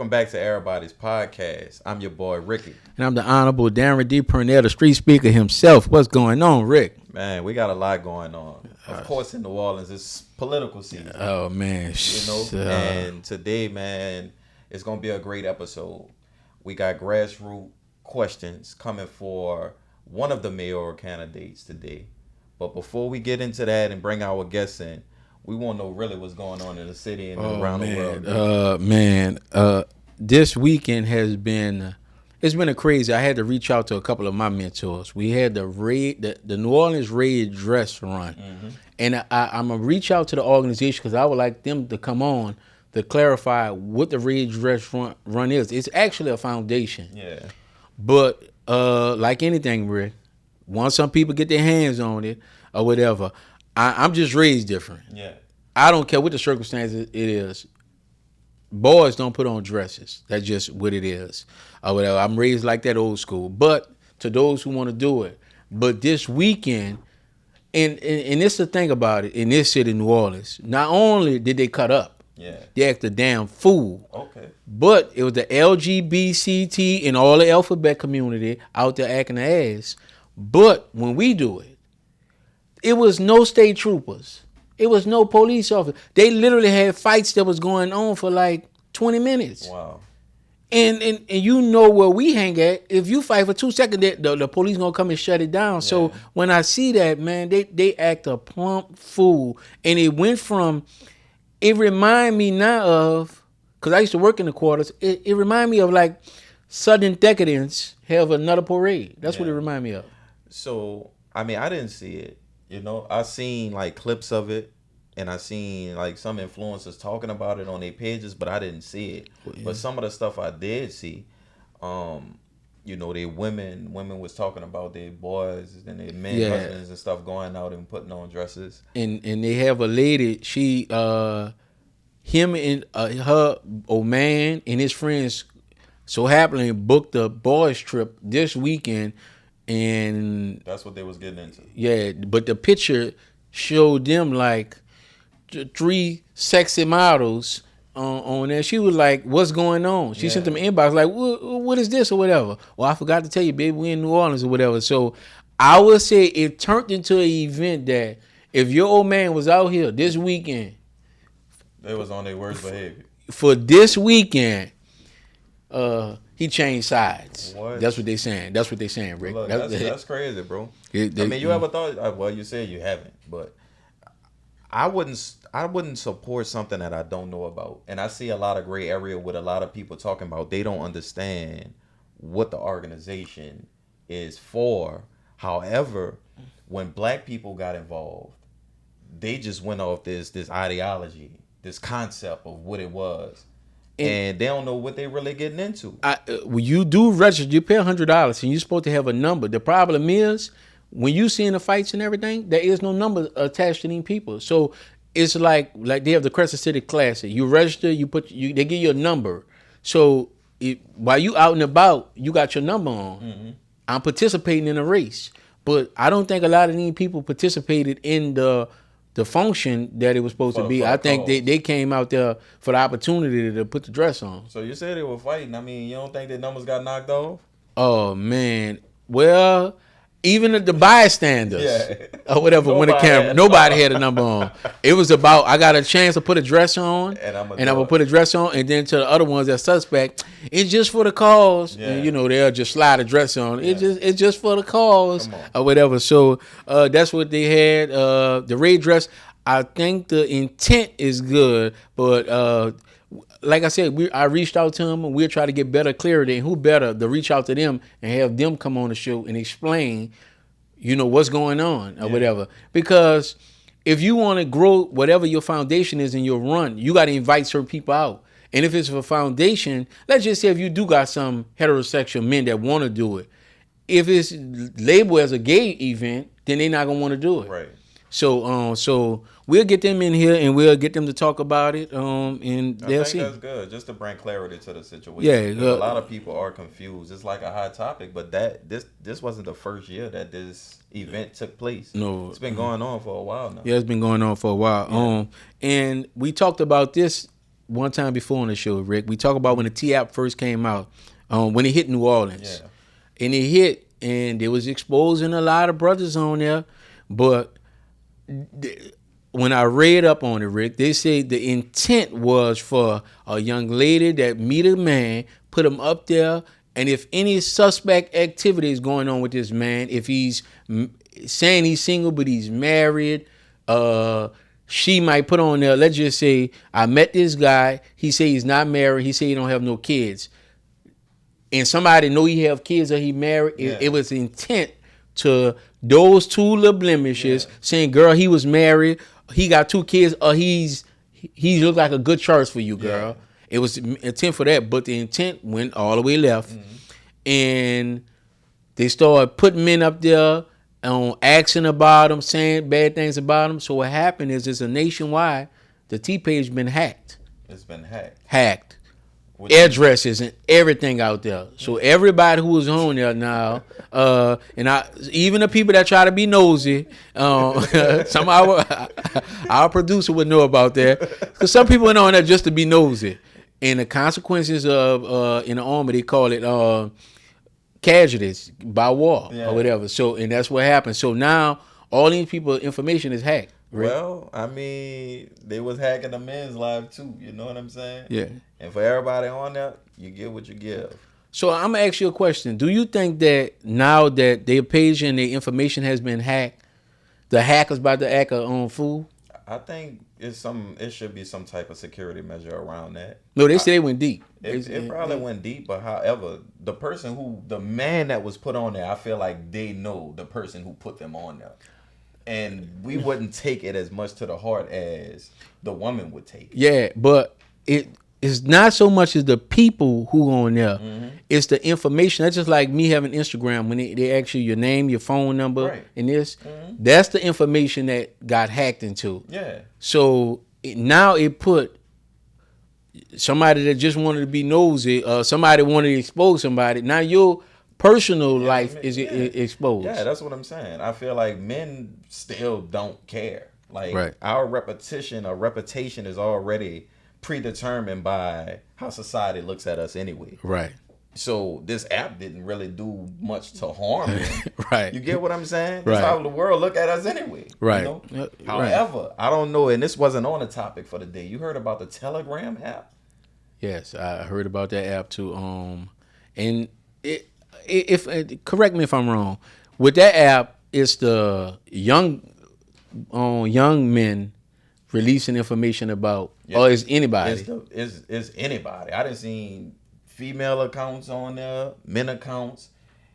welcome back to EraBody's podcast. I'm your boy Ricky. And I'm the Honorable Darren D. Purnell, the street speaker himself. What's going on, Rick? Man, we got a lot going on. Of course, in New Orleans, it's political season. Oh, man. And today, man, it's going to be a great episode. We got grassroots questions coming for one of the mayoral candidates today. But before we get into that and bring our guests in, we want to know really what's going on in the city and around the world. This weekend has been, it's been a crazy. I had to reach out to a couple of my mentors. We had the New Orleans Red Dress Run. Mm-hmm. And I'm going to reach out to the organization because I would like them to come on to clarify what the Red Dress Run is. It's actually a foundation. Yeah. But like anything, Rick, once some people get their hands on it or whatever, I'm just raised different. Yeah. I don't care what the circumstances it is. Boys don't put on dresses. That's just what it is. Or whatever. I'm raised like that, old school. But to those who want to do it. But this weekend, and it's the thing about it, in this city, New Orleans, not only did they cut up, they act a damn fool. Okay. But it was the LGBT and all the alphabet community out there acting the ass. But when we do it, it was no state troopers. It was no police officers. They literally had fights that was going on for like 20 minutes. Wow. And you know where we hang at. If you fight for 2 seconds, the police gonna come and shut it down. Yeah. So when I see that, man, they act a plump fool. And it went from, it remind me now of, because I used to work in the quarters, it remind me of like Southern Decadence have another parade. That's what it remind me of. So, I mean, I didn't see it. You know, I seen like clips of it, and I seen like some influencers talking about it on their pages, but I didn't see it. Well, yeah. But some of the stuff I did see, you know, they women was talking about their boys and their men husbands and stuff going out and putting on dresses. And they have a lady, she him and her old man and his friends so happily booked a boys trip this weekend. And that's what they was getting into. Yeah, but the picture showed them like 3 sexy models on there. She was like, "What's going on?" She sent them an inbox like, "What is this or whatever?" Well, I forgot to tell you, baby, we in New Orleans or whatever. So I would say it turned into an event that if your old man was out here this weekend, they was on their worst behavior for this weekend. He changed sides. What? That's what they saying. That's what they saying, Rick. Look, that's crazy, bro. I mean, you ever thought? Well, you said you haven't, but I wouldn't support something that I don't know about. And I see a lot of gray area with a lot of people talking about they don't understand what the organization is for. However, when black people got involved, they just went off this ideology, this concept of what it was. And they don't know what they really getting into. When you do register, you pay $100 and you're supposed to have a number. The problem is, when you seeing the fights and everything, there is no number attached to these people. So it's like they have the Crescent City Classic. You register, they give you a number. So while you out and about, you got your number on. Mm-hmm. I'm participating in a race. But I don't think a lot of these people participated in the function that it was supposed to be. I think they came out there for the opportunity to put the dress on. So you said they were fighting. I mean, you don't think their numbers got knocked off? Oh, man. Well, even the bystanders or whatever, when the camera, nobody had a number on. It was about, I got a chance to put a dress on, and I'm going to put a dress on, and then to the other ones that suspect, it's just for the cause. Yeah. And, you know, they'll just slide a dress on. Yeah. It's just for the cause or whatever. So that's what they had. The red dress, I think the intent is good, but like I said, I reached out to them and we'll try to get better clarity. And who better to reach out to them and have them come on the show and explain, you know, what's going on or whatever. Because if you want to grow whatever your foundation is in your run, you got to invite certain people out. And if it's a foundation, let's just say if you do got some heterosexual men that want to do it, if it's labeled as a gay event, then they're not going to want to do it. Right. So we'll get them in here and we'll get them to talk about it. And they'll see. That's good, just to bring clarity to the situation. Yeah, a lot of people are confused. It's like a hot topic, but this wasn't the first year that this event took place. No, it's been going on for a while now. Yeah, it's been going on for a while. Yeah. And we talked about this one time before on the show, Rick. We talk about when the T-App first came out, when it hit New Orleans. Yeah. And it hit, and it was exposing a lot of brothers on there. But when I read up on it, Rick, they say the intent was for a young lady that meet a man, put him up there, and if any suspect activity is going on with this man, if he's saying he's single but he's married, she might put on there, let's just say, I met this guy, he say he's not married, he say he don't have no kids. And somebody know he have kids or he married, it was intent to those two little blemishes, saying, girl, he was married, he got 2 kids, or he looked like a good choice for you, girl. Yeah. It was intent for that, but the intent went all the way left. And they started putting men up there on asking about them, saying bad things about them. So what happened is it's a nationwide, the T-page been hacked. It's been hacked. Hacked. Addresses and everything out there. So everybody who was on there now, and even the people that try to be nosy, some of our producer would know about that. Because some people went on there just to be nosy. And the consequences of in the army, they call it casualties by war or whatever. So, and that's what happened. So now all these people, information is hacked. Right? Well, I mean, they was hacking the men's live too. You know what I'm saying? Yeah. And for everybody on there, you get what you give. So I'm gonna ask you a question. Do you think that now that their page and their information has been hacked, the hackers about to act on fool? I think it should be some type of security measure around that. No, they say it went deep. It probably went deep, but however, the man that was put on there, I feel like they know the person who put them on there. And we wouldn't take it as much to the heart as the woman would take it. Yeah, but it's not so much as the people who on there. Mm-hmm. It's the information. That's just like me having Instagram when they ask you your name, your phone number, and this. Mm-hmm. That's the information that got hacked into. Yeah. So now it put somebody that just wanted to be nosy, somebody wanted to expose somebody. Now your personal life is exposed. Yeah, that's what I'm saying. I feel like men still don't care. Like our reputation is already predetermined by how society looks at us anyway. Right. So this app didn't really do much to harm them. Right. You get what I'm saying? That's how the world look at us anyway. Right. You know? However, I don't know, and this wasn't on the topic for the day. You heard about the Telegram app? Yes, I heard about that app too. And if correct me if I'm wrong, with that app, it's the young men releasing information about, or is anybody? It's anybody. I done seen female accounts on there, men accounts,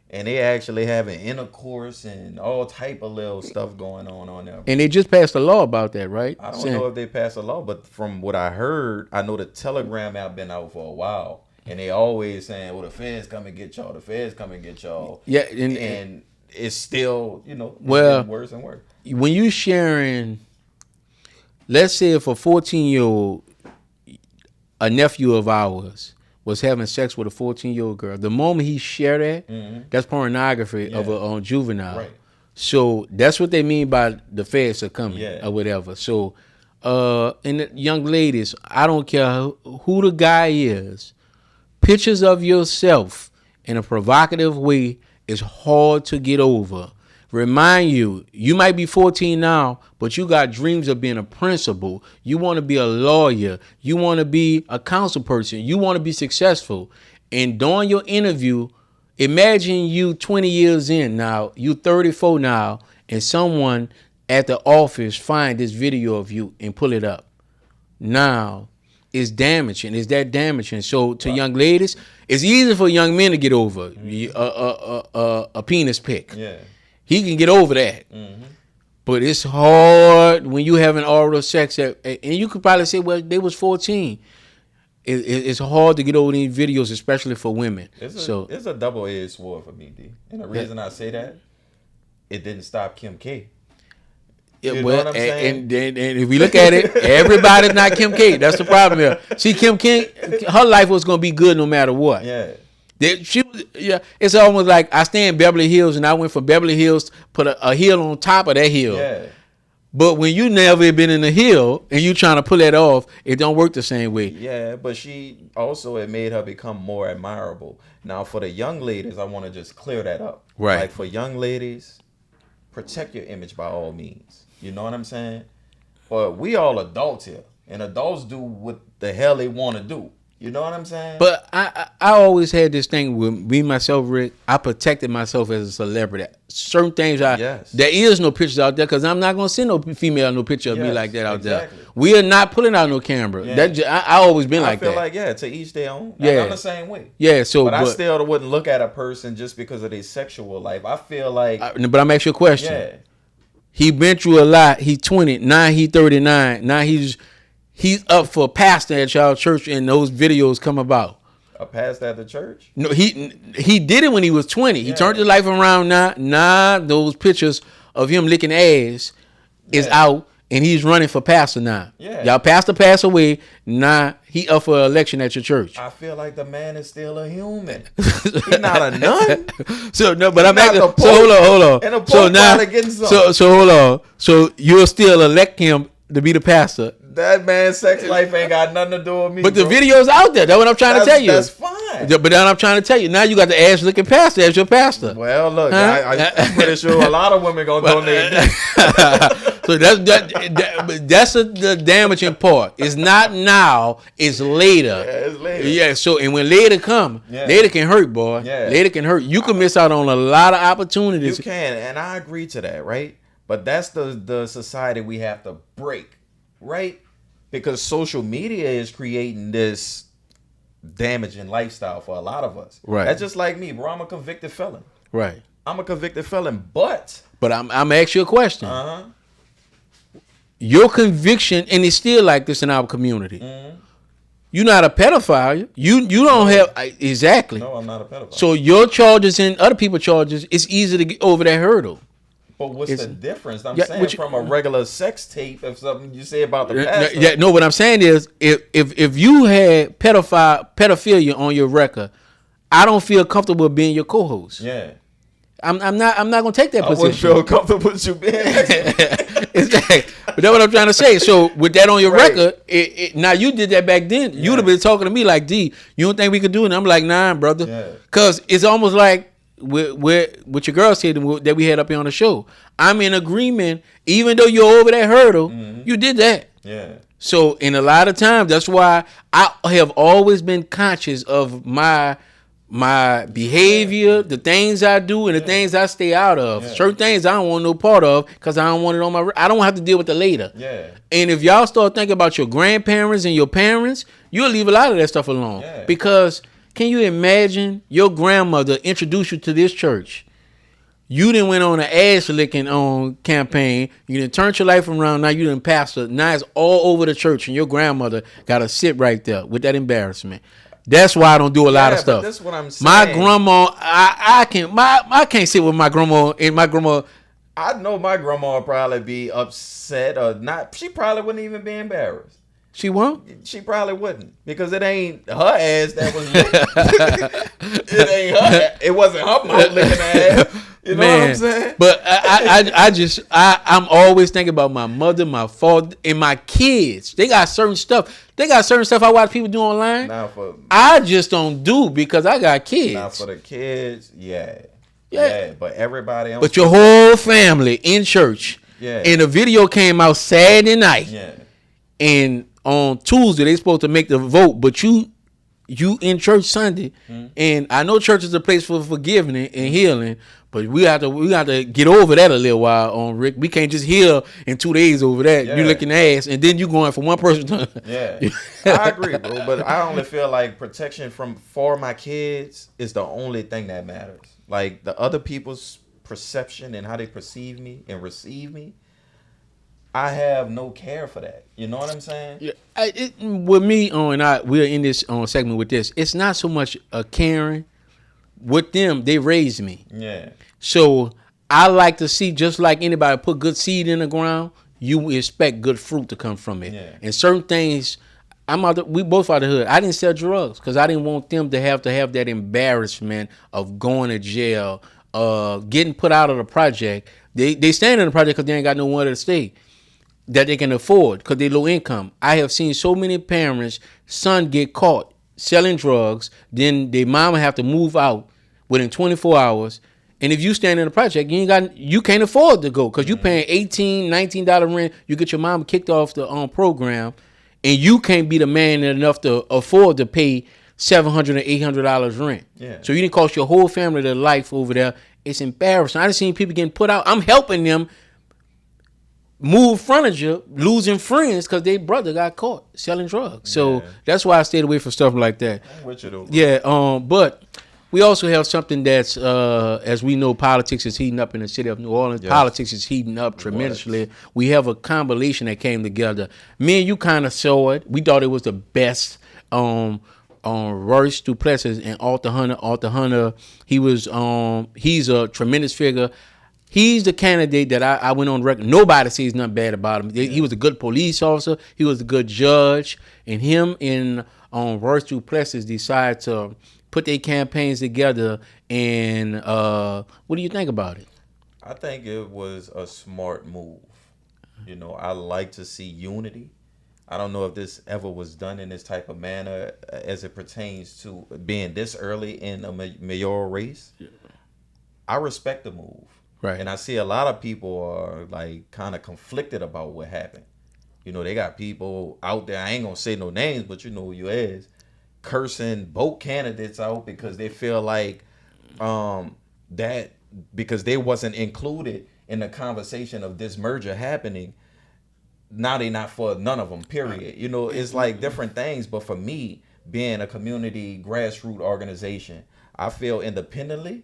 and they actually having intercourse and all type of little stuff going on there. And they just passed a law about that, right? I don't know if they passed a law, but from what I heard, I know the Telegram app been out for a while. And they always saying, well, the feds come and get y'all. The feds come and get y'all. Yeah. And it's still, getting worse and worse. When you sharing, let's say if a 14-year-old, a nephew of ours, was having sex with a 14-year-old girl, the moment he shared that, that's pornography of a juvenile. Right. So that's what they mean by the feds are coming or whatever. So, and the young ladies, I don't care who the guy is, pictures of yourself in a provocative way is hard to get over. Remind you might be 14 now, but you got dreams of being a principal. You want to be a lawyer. You want to be a council person. You want to be successful. And during your interview, imagine you 20 years in now, you 34 now, and someone at the office find this video of you and pull it up. Now, it's damaging. It's that damaging. So to young ladies, it's easy for young men to get over a penis pic. Yeah, he can get over that. Mm-hmm. But it's hard when you having oral sex, and you could probably say, well, they was 14. It's hard to get over these videos, especially for women. It's a double-edged sword for me, D. And the reason I say that, it didn't stop Kim K. You know what I'm saying? And if we look at it, everybody's not Kim K. That's the problem here. See, Kim K, her life was gonna be good no matter what. Yeah. It's almost like I stay in Beverly Hills and I went from Beverly Hills, put a hill on top of that hill. Yeah. But when you never been in the hill and you trying to pull that off, it don't work the same way. Yeah, but she also, it made her become more admirable. Now, for the young ladies, I want to just clear that up. Right. Like, for young ladies, protect your image by all means. You know what I'm saying? But we all adults here, and adults do what the hell they want to do. You know what I'm saying? But I always had this thing with me, myself, Rick. I protected myself as a celebrity. Certain things, there is no pictures out there because I'm not going to send no female no picture of me like that out there. We are not pulling out no camera. Yeah. I always been like that. I feel like, to each their own. Yeah. I'm the same way. Yeah, but I still wouldn't look at a person just because of their sexual life. I feel like. But I'm asking you a question. Yeah. He been through a lot. He 20. Now he 39. Now he's up for a pastor at y'all church, and those videos come about. A pastor at the church? No, he did it when he was 20. He turned his life around now. Nah, those pictures of him licking ass is out, and he's running for pastor now. Yeah. Y'all pastor passed away. Nah, he up for election at your church. I feel like the man is still a human. He's not a nun. So no, but I'm asking. So hold on. And the Pope getting so hold on. So you'll still elect him to be the pastor? That man's sex life ain't got nothing to do with me. But the video's out there. That's what I'm trying to tell you. That's fine. But then I'm trying to tell you. Now you got the ass looking pastor as your pastor. Well, look, I'm pretty sure a lot of women gonna donate. So that's the damaging part. It's not now. It's later. Yeah, it's later. Yeah. So and when later come, later can hurt, boy. Yeah. Later can hurt. You can miss out on a lot of opportunities. You can, and I agree to that, right? But that's the society we have to break, right? Because social media is creating this damaging lifestyle for a lot of us. Right. That's just like me, bro. I'm a convicted felon. Right. I'm a convicted felon, but I'm asking you a question. Your conviction, and it's still like this in our community. You're not a pedophile. You don't have exactly. No, I'm not a pedophile. So your charges and other people's charges, it's easy to get over that hurdle. But what's the difference? I'm saying from a regular sex tape of something you say about the pastor. Yeah, no, what I'm saying is if you had pedophilia on your record, I don't feel comfortable being your co-host. Yeah. I'm not gonna take that position. I wouldn't feel comfortable with you being exactly. But that's what I'm trying to say. So with that on your record, now you did that back then. You'd have been talking to me like, D, you don't think we could do it? And I'm like, nah, brother. Yeah. Cause it's almost like what your girl said that we had up here on the show. I'm in agreement, even though you're over that hurdle, you did that. Yeah. So in a lot of times, that's why I have always been conscious of my behavior, the things I do, and the things I stay out of. Yeah. Certain things I don't want no part of because I don't want it on my. I don't have to deal with it later. Yeah. And if y'all start thinking about your grandparents and your parents, you'll leave a lot of that stuff alone. Yeah. Because can you imagine your grandmother introduced you to this church? You done went on an ass licking campaign. You done turned your life around. Now you done pastor. Now it's all over the church, and your grandmother got to sit right there with that embarrassment. That's why I don't do a lot of stuff. That's what I'm saying. My grandma, I can't sit with my grandma and my grandma. I know my grandma would probably be upset or not. She probably wouldn't even be embarrassed. She won't? She probably wouldn't, because it ain't her ass that was licking. It ain't her. It wasn't her mouth licking ass. You know what I'm saying? But I'm always thinking about my mother, my father, and my kids. They got certain stuff. I watch people do online. I just don't do because I got kids. Now for the kids, yeah. But everybody else. But your whole family in church. Yeah. And the video came out Saturday night. Yeah. And on Tuesday they supposed to make the vote, but you in church Sunday, and I know church is a place for forgiving and healing, but we have to get over that a little while on Rick. We can't just heal in 2 days over that. You licking ass, and then you going from one person to I agree, bro. But I only feel like protection for my kids is the only thing that matters. Like the other people's perception and how they perceive me and receive me, I have no care for that. You know what I'm saying? Yeah. With me we're in this segment with this. It's not so much a caring. With them, they raised me. Yeah. So I like to see, just like anybody put good seed in the ground, you expect good fruit to come from it. Yeah. And certain things, we both out of the hood. I didn't sell drugs because I didn't want them to have that embarrassment of going to jail, getting put out of the project. They stand in the project because they ain't got nowhere to stay. that they can afford because they're low income. I have seen so many parents, son get caught selling drugs, then their mama have to move out within 24 hours. And if you stand in a project, you can't afford to go because you paying $18, $19 rent. You get your mama kicked off the program, and you can't be the man enough to afford to pay $700 and $800 rent. Yeah. So you didn't cost your whole family their life over there. It's embarrassing. I done seen people getting put out. I'm helping them move furniture, losing friends because their brother got caught selling drugs. So that's why I stayed away from stuff like that. I'm with you though, bro. Yeah. But we also have something that's, as we know, politics is heating up in the city of New Orleans. Yes. Politics is heating up tremendously. We have a combination that came together. Me and you kind of saw it. We thought it was the best. Royce Duplessis and Arthur Hunter. Arthur Hunter, he's a tremendous figure. He's the candidate that I went on record. Nobody says nothing bad about him. He was a good police officer. He was a good judge. And him and Royce Duplessis decided to put their campaigns together. And what do you think about it? I think it was a smart move. I like to see unity. I don't know if this ever was done in this type of manner as it pertains to being this early in a mayoral race. I respect the move. Right. And I see a lot of people are like kind of conflicted about what happened. They got people out there, I ain't gonna say no names, but you know who you is, cursing both candidates out because they feel like that because they wasn't included in the conversation of this merger happening, now they not for none of them, period. It's like different things. But for me, being a community grassroots organization, I feel independently,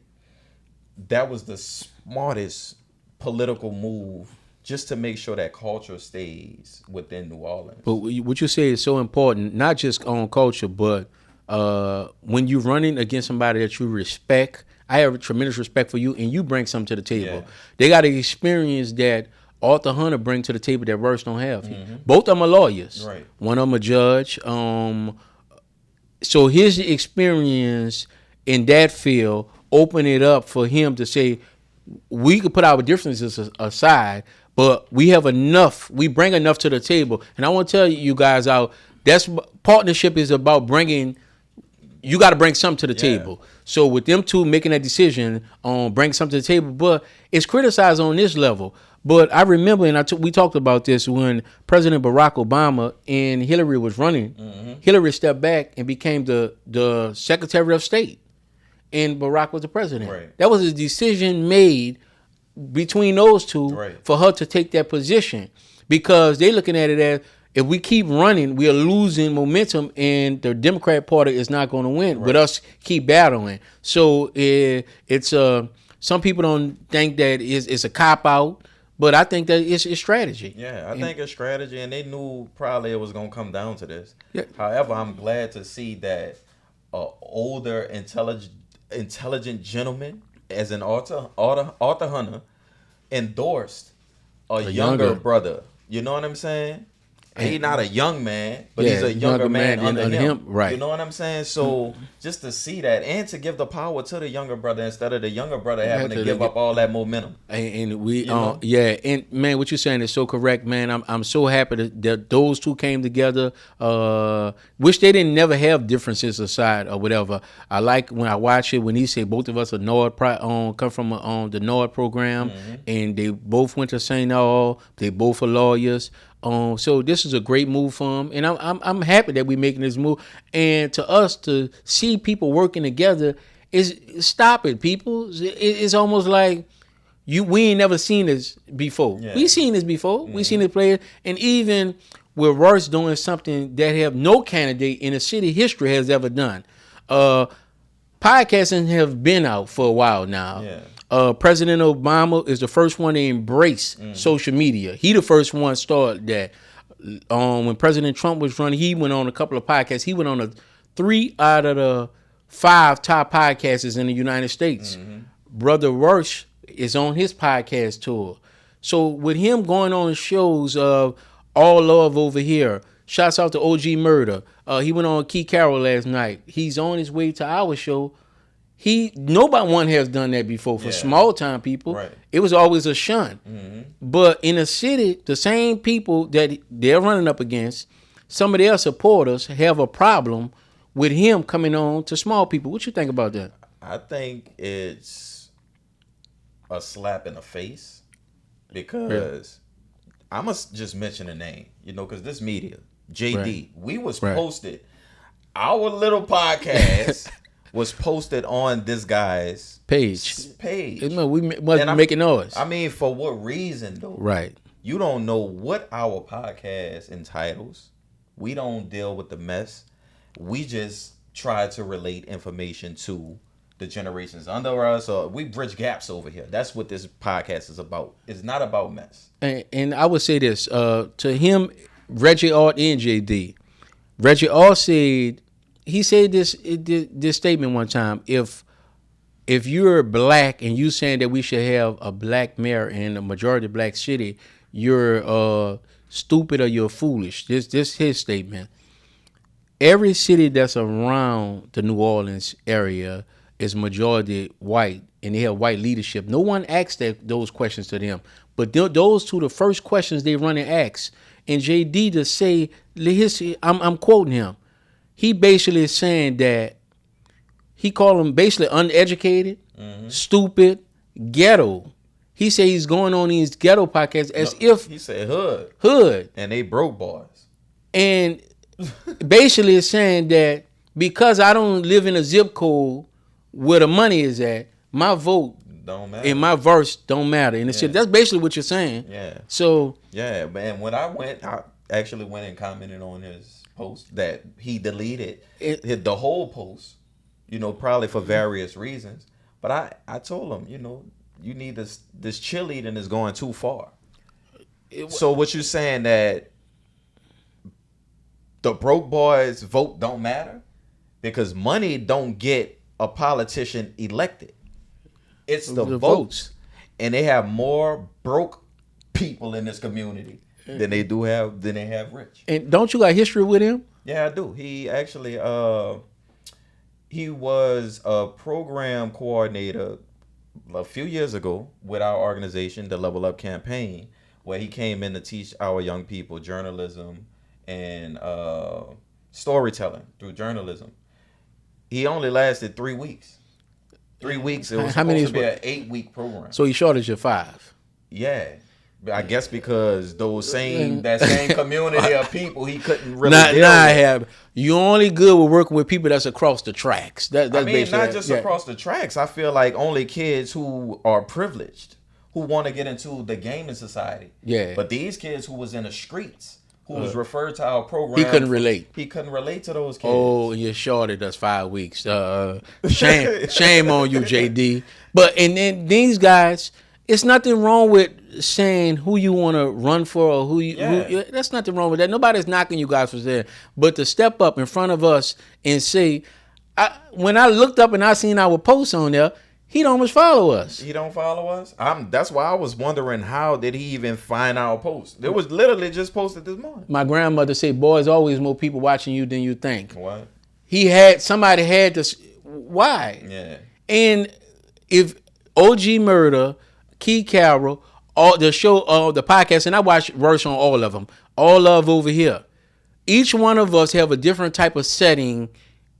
that was the smartest political move just to make sure that culture stays within New Orleans. But what you say is so important, not just on culture, but when you're running against somebody that you respect. I have a tremendous respect for you, and you bring something to the table. Yeah. They got an experience that Arthur Hunter brings to the table that Royce don't have. Mm-hmm. Both of them are lawyers. Right. One of them a judge. So his experience in that field open it up for him to say, we could put our differences aside, but we have enough. We bring enough to the table. And I want to tell you guys out, that's partnership is about bringing. You got to bring something to the table. So with them two making that decision on bring something to the table, but it's criticized on this level. But I remember, and we talked about this when President Barack Obama and Hillary was running. Mm-hmm. Hillary stepped back and became the Secretary of State, and Barack was the president. Right. That was a decision made between those two for her to take that position, because they looking at it as, if we keep running, we are losing momentum, and the Democrat Party is not going to win with us keep battling. So it's some people don't think that it's a cop out, but I think that it's strategy. Yeah, I think it's strategy, and they knew probably it was going to come down to this. Yeah. However, I'm glad to see that older, intelligent gentleman, as an Arthur Hunter, endorsed a younger brother. You know what I'm saying? He's not a young man, but he's a younger man under him. Right. You know what I'm saying? So just to see that, and to give the power to the younger brother instead of the younger brother having to give up all that momentum. And we, and man, what you're saying is so correct, man. I'm so happy that those two came together. Wish they didn't never have differences aside or whatever. I like when I watch it when he said both of us are come from the NORD program, and they both went to St. Aul. They both are lawyers. So this is a great move for them, and I'm happy that we're making this move. And to us to see people working together is stop it, people. It's almost like we ain't never seen this before. Yeah. We seen this before. We seen it play, and even with Royce doing something that have no candidate in the city history has ever done. Podcasting have been out for a while now. Yeah. President Obama is the first one to embrace social media. He the first one started that. When President Trump was running, he went on a couple of podcasts. He went on 3 out of the 5 top podcasts in the United States. Mm-hmm. Brother Royce is on his podcast tour. So with him going on shows of All Love Over Here, shouts out to OG Murder. He went on Keith Carroll last night. He's on his way to our show. Nobody one has done that before for small time people. Right. It was always a shun. Mm-hmm. But in a city, the same people that they're running up against, some of their supporters have a problem with him coming on to small people. What you think about that? I think it's a slap in the face because I must just mention a name, because this media, JD, we was posted, our little podcast was posted on this guy's page. We must be making noise. I mean, for what reason though? Right. You don't know what our podcast entitles. We don't deal with the mess. We just try to relate information to the generations under us, or we bridge gaps over here. That's what this podcast is about. It's not about mess. And I would say this to him, Reggie Art and JD. Reggie Art said this statement one time. If you're black and you saying that we should have a black mayor in a majority black city, you're stupid or you're foolish. This his statement. Every city that's around the New Orleans area is majority white, and they have white leadership. No one asked those questions to them, but those two the first questions they run and ask. And JD to say, I'm quoting him. He basically is saying that he called them basically uneducated, stupid, ghetto. He said he's going on these ghetto podcasts as if he said hood, and they broke boys, and basically is saying that because I don't live in a zip code where the money is at, my vote don't matter and my verse don't matter in the city. That's basically what you're saying. Yeah. So yeah, man. When I actually went and commented on his post that he deleted the whole post, probably for various reasons. But I told him, you need this cheerleading is going too far. So what you saying that the broke boys vote don't matter because money don't get a politician elected. It's the votes. And they have more broke people in this community than they have rich. And don't you got history with him? Yeah, I do. He actually he was a program coordinator a few years ago with our organization, the Level Up Campaign, where he came in to teach our young people journalism and storytelling through journalism. He only lasted 3 weeks. 3 weeks. It was supposed to be an 8-week program. So he shorted you 5. Yeah. I guess because that same community of people he couldn't really you only good with working with people that's across the tracks. That's not just across the tracks. I feel like only kids who are privileged, who want to get into the gaming society. Yeah. But these kids who was in the streets, who was referred to our program, he couldn't relate. He couldn't relate to those kids. Oh, you shorted us 5 weeks. Shame on you, JD. But and then these guys, it's nothing wrong with saying who you want to run for or who that's nothing wrong with that. Nobody's knocking you guys for that. But to step up in front of us and say, when I looked up and I seen our posts on there, he don't almost follow us. He don't follow us? That's why I was wondering how did he even find our post. It was literally just posted this morning. My grandmother said, boys, always more people watching you than you think. What? Somebody had to, why? Yeah. And if OG Murder, Key Carroll, all the show, the podcast, and I watch Royce on all of them, all love over here. Each one of us have a different type of setting,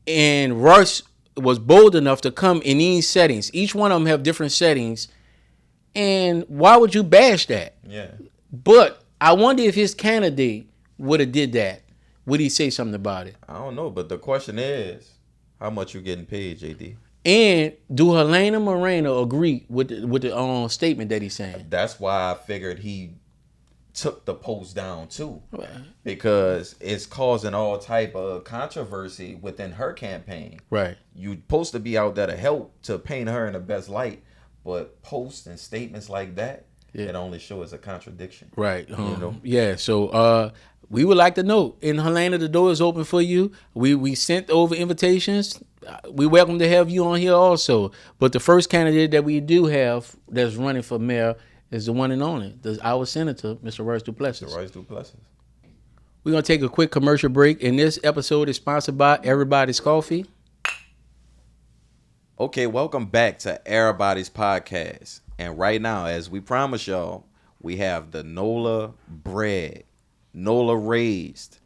and Royce was bold enough to come in these settings. Each one of them have different settings, and why would you bash that? Yeah. But I wonder if his candidate would have did that. Would he say something about it? I don't know, but the question is, how much you getting paid, JD? And do Helena Moreno agree with the statement that he's saying? That's why I figured he took the post down too, because it's causing all type of controversy within her campaign. Right. You're supposed to be out there to help, to paint her in the best light, but posts and statements like that, it only shows a contradiction. Right. Yeah. So we would like to know, and Helena, the door is open for you. We sent over invitations. We welcome to have you on here also. But the first candidate that we do have that's running for mayor is the one and only, our senator, Mr. Royce Duplessis. Royce Duplessis. We're going to take a quick commercial break, and this episode is sponsored by EraBody's Coffee. Okay, welcome back to EraBody's podcast. And right now, as we promised y'all, we have the NOLA bred, NOLA raised,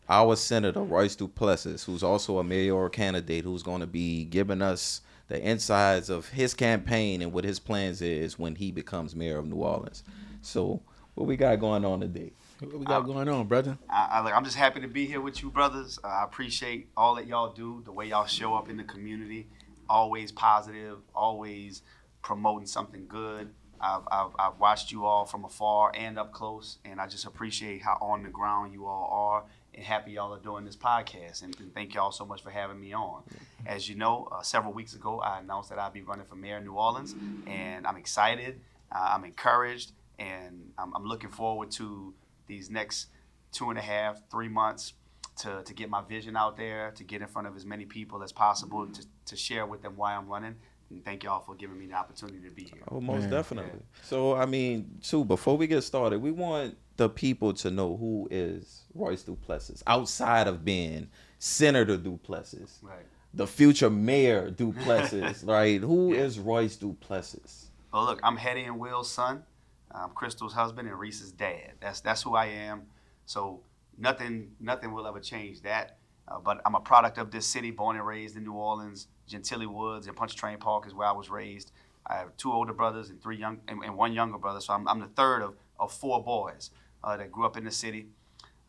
our Senator Royce Duplessis, who's also a mayoral candidate, who's going to be giving us the insides of his campaign and what his plans is when he becomes mayor of New Orleans. So, what we got going on today? What we got going on, brother? I'm just happy to be here with you, brothers. I appreciate all that y'all do, the way y'all show up in the community. Always positive, always promoting something good. I've watched you all from afar and up close, and I just appreciate how on the ground you all are, and happy y'all are doing this podcast. And thank y'all so much for having me on. As you know, several weeks ago, I announced that I'd be running for mayor of New Orleans, and I'm excited, I'm encouraged, and I'm looking forward to these next 2.5, 3 months to get my vision out there, to get in front of as many people as possible, to share with them why I'm running. And thank y'all for giving me the opportunity to be here. Oh, most definitely. Yeah. So, I mean, too, before we get started, we want the people to know who is Royce Duplessis, outside of being Senator Duplessis, right, the future Mayor Duplessis, right? Who is Royce Duplessis? Well, look, I'm Hetty and Will's son. I'm Crystal's husband and Reese's dad. That's who I am. So nothing will ever change that. But I'm a product of this city, born and raised in New Orleans. Gentilly Woods and Pontchartrain Park is where I was raised. I have 2 older brothers and 1 younger brother. So I'm the third of 4 boys that grew up in the city.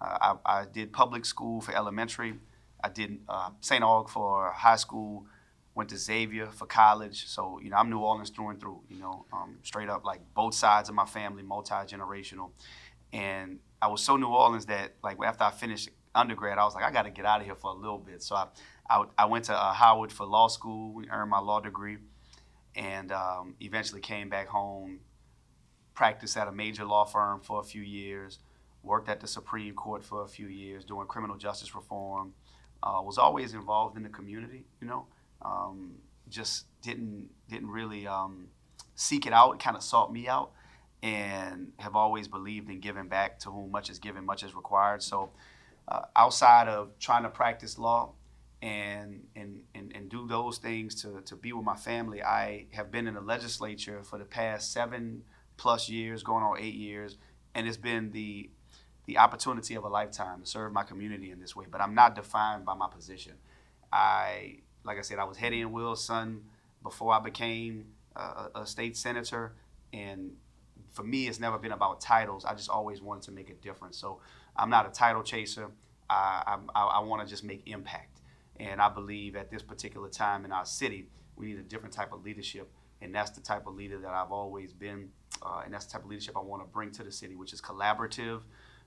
I did public school for elementary. I did St. Aug for high school. Went to Xavier for college. So, I'm New Orleans through and through, straight up, like both sides of my family, multi-generational. And I was so New Orleans that, like, after I finished undergrad, I was like, I got to get out of here for a little bit. So I went to Howard for law school, earned my law degree, and eventually came back home, practiced at a major law firm for a few years, worked at the Supreme Court for a few years doing criminal justice reform, was always involved in the community, just didn't really seek it out. It kind of sought me out, and have always believed in giving back. To whom much is given, much is required. So outside of trying to practice law and do those things to be with my family, I have been in the legislature for the past 7+ years, going on 8 years, and it's been the opportunity of a lifetime to serve my community in this way. But I'm not defined by my position. Like I said, I was Hetty and Will's son before I became a state senator, and for me, it's never been about titles. I just always wanted to make a difference. So I'm not a title chaser. I want to just make impact. And I believe at this particular time in our city, we need a different type of leadership. And that's the type of leader that I've always been. And that's the type of leadership I want to bring to the city, which is collaborative,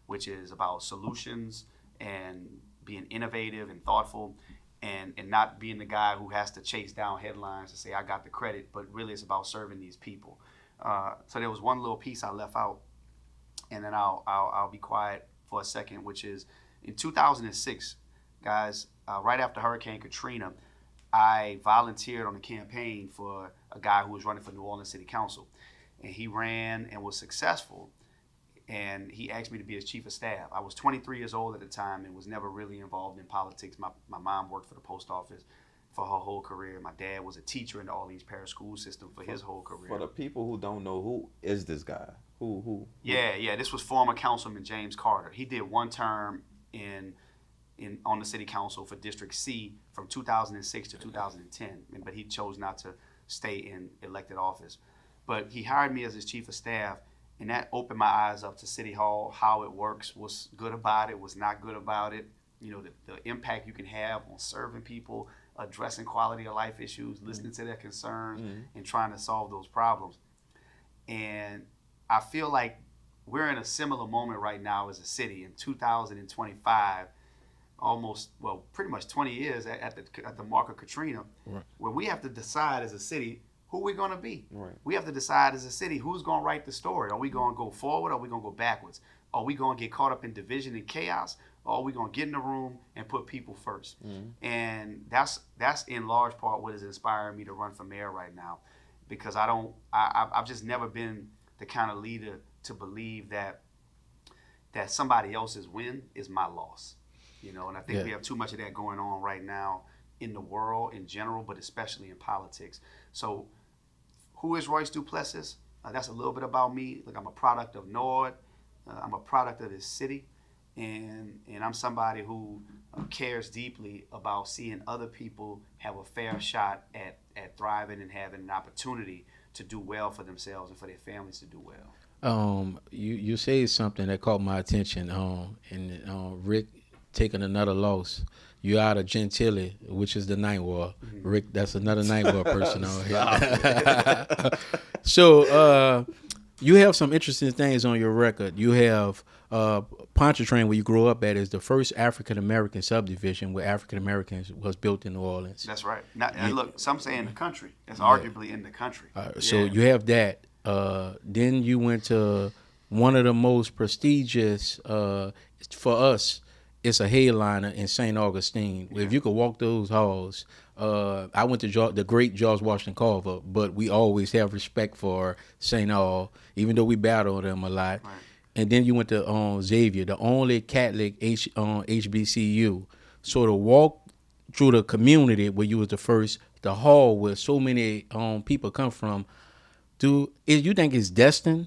which is about solutions and being innovative and thoughtful, and not being the guy who has to chase down headlines to say, I got the credit, but really it's about serving these people. So there was one little piece I left out, and then I'll be quiet for a second, which is in 2006, guys, right after Hurricane Katrina, I volunteered on the campaign for a guy who was running for New Orleans City Council, and he ran and was successful, and he asked me to be his chief of staff. I was 23 years old at the time and was never really involved in politics. My mom worked for the post office for her whole career. My dad was a teacher in the Orleans Parish school system for his whole career. For the people who don't know, who is this guy? Who? Yeah. This was former Councilman James Carter. He did one term on the city council for District C from 2006 to 2010, but he chose not to stay in elected office. But he hired me as his chief of staff, and that opened my eyes up to City Hall, how it works, what's good about it, what's not good about it, the impact you can have on serving people, addressing quality of life issues, listening to their concerns, and trying to solve those problems. And I feel like we're in a similar moment right now as a city in 2025, pretty much 20 years at the mark of Katrina, right, where we have to decide as a city who we're going to be. Right. We have to decide as a city who's going to write the story. Are we going to go forward, or are we going to go backwards? Are we going to get caught up in division and chaos, or are we going to get in the room and put people first? And that's in large part what is inspiring me to run for mayor right now, because I've just never been the kind of leader to believe that somebody else's win is my loss. And I think we have too much of that going on right now in the world in general, but especially in politics. So who is Royce Duplessis? That's a little bit about me. Look, I'm a product of Nord. I'm a product of this city. And I'm somebody who cares deeply about seeing other people have a fair shot at thriving and having an opportunity to do well for themselves and for their families to do well. You say something that caught my attention. And Rick taking another loss. You out of Gentilly, which is the Ninth Ward. Mm-hmm. Rick, that's another Ninth Ward person on here. So you have some interesting things on your record. You have Pontchartrain, where you grew up at, is the first African American subdivision where African Americans was built in New Orleans. That's right. And look, some say in the country. It's arguably in the country. So you have that. Then you went to one of the most prestigious, for us, it's a headliner in St. Augustine. Yeah. If you could walk those halls, I went to the great George Washington Carver, but we always have respect for St. Aug, even though we battle them a lot. Right. And then you went to Xavier, the only Catholic HBCU. So to walk through the community where you was the first, the hall where so many people come from, you think it's destined?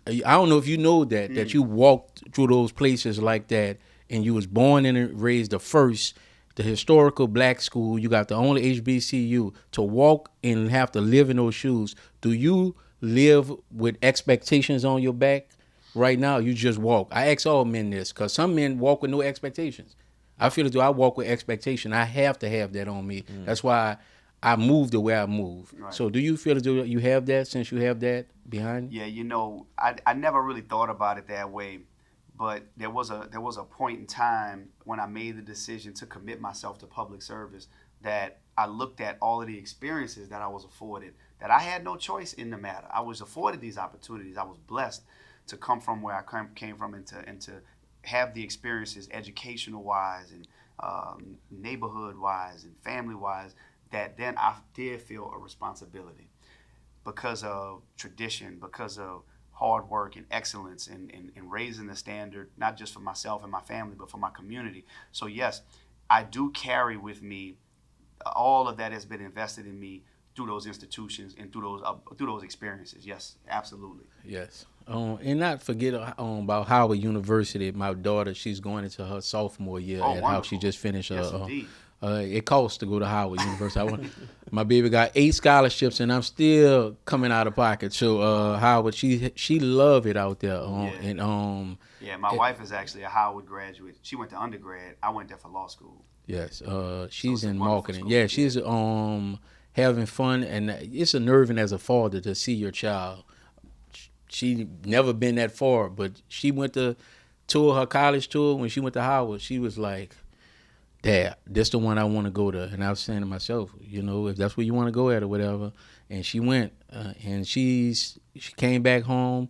I don't know if you know that you walked through those places like that, and you was born and raised the historical black school. You got the only HBCU. To walk and have to live in those shoes, do you live with expectations on your back? Right now, you just walk. I ask all men this, because some men walk with no expectations. I feel as though I walk with expectation. I have to have that on me. That's why I move the way I move. Right. So do you feel as though you have that, since you have that behind you? Yeah, I never really thought about it that way, but there was a point in time when I made the decision to commit myself to public service that I looked at all of the experiences that I was afforded, that I had no choice in the matter. I was afforded these opportunities. I was blessed to come from where I came from and to have the experiences educational-wise and neighborhood-wise and family-wise, that then I did feel a responsibility because of tradition, because of hard work and excellence and raising the standard, not just for myself and my family, but for my community. So yes, I do carry with me all of that has been invested in me through those institutions and through those experiences. Yes, absolutely. Yes. And not forget about Howard University. My daughter, she's going into her sophomore year how she just finished her. Yes, it costs to go to Howard University. My baby got 8 scholarships, and I'm still coming out of pocket. So Howard, she love it out there. My wife is actually a Howard graduate. She went to undergrad. I went there for law school. Yes, she's in marketing. Yeah, she's having fun, and it's unnerving as a father to see your child. She never been that far, but she went to her college tour. When she went to Howard, she was like, Dad, this the one I want to go to. And I was saying to myself, if that's where you want to go at or whatever. And she went, and she came back home.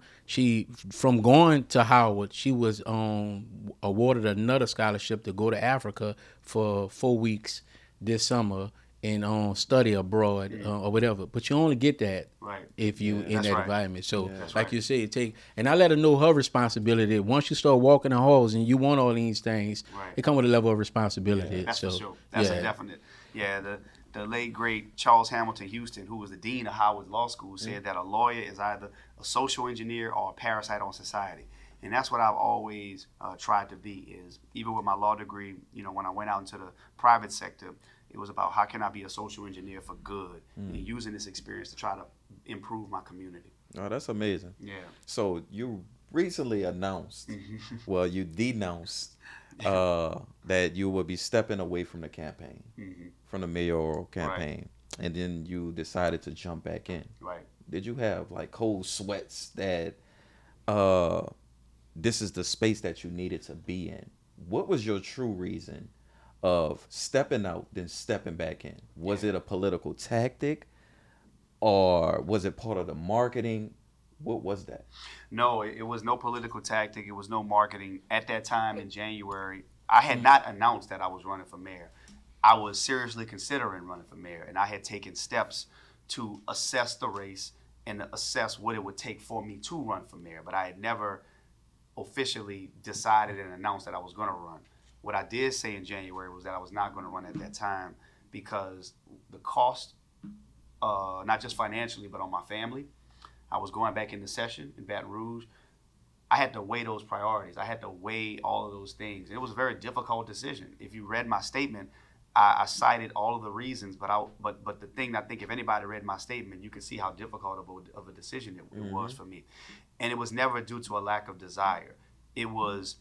From going to Howard, she was awarded another scholarship to go to Africa for 4 weeks this summer and study abroad or whatever. But you only get that if you in that environment. So like you say, and I let her know her responsibility. Once you start walking the halls and you want all these things, it comes with a level of responsibility. Yeah, that's for sure. That's a definite. Yeah, the late, great Charles Hamilton Houston, who was the dean of Howard Law School, said that a lawyer is either a social engineer or a parasite on society. And that's what I've always tried to be, is even with my law degree, when I went out into the private sector, it was about how can I be a social engineer for good and using this experience to try to improve my community. Oh, that's amazing. Yeah. So you recently announced, well, you denounced that you would be stepping away from the campaign, from the mayoral campaign, and then you decided to jump back in. Right. Did you have like cold sweats that this is the space that you needed to be in? What was your true reason of stepping out then stepping back in? Was it a political tactic, or was it part of the marketing? What was that? No, it was no political tactic. It was no marketing. At that time in January, I had not announced that I was running for mayor. I was seriously considering running for mayor, and I had taken steps to assess the race and assess what it would take for me to run for mayor. But I had never officially decided and announced that I was going to run. What I did say in January was that I was not going to run at that time because the cost, not just financially, but on my family. I was going back into session in Baton Rouge. I had to weigh those priorities. I had to weigh all of those things. And it was a very difficult decision. If you read my statement, I cited all of the reasons, but the thing, I think if anybody read my statement, you can see how difficult of a decision it was for me. And it was never due to a lack of desire. It was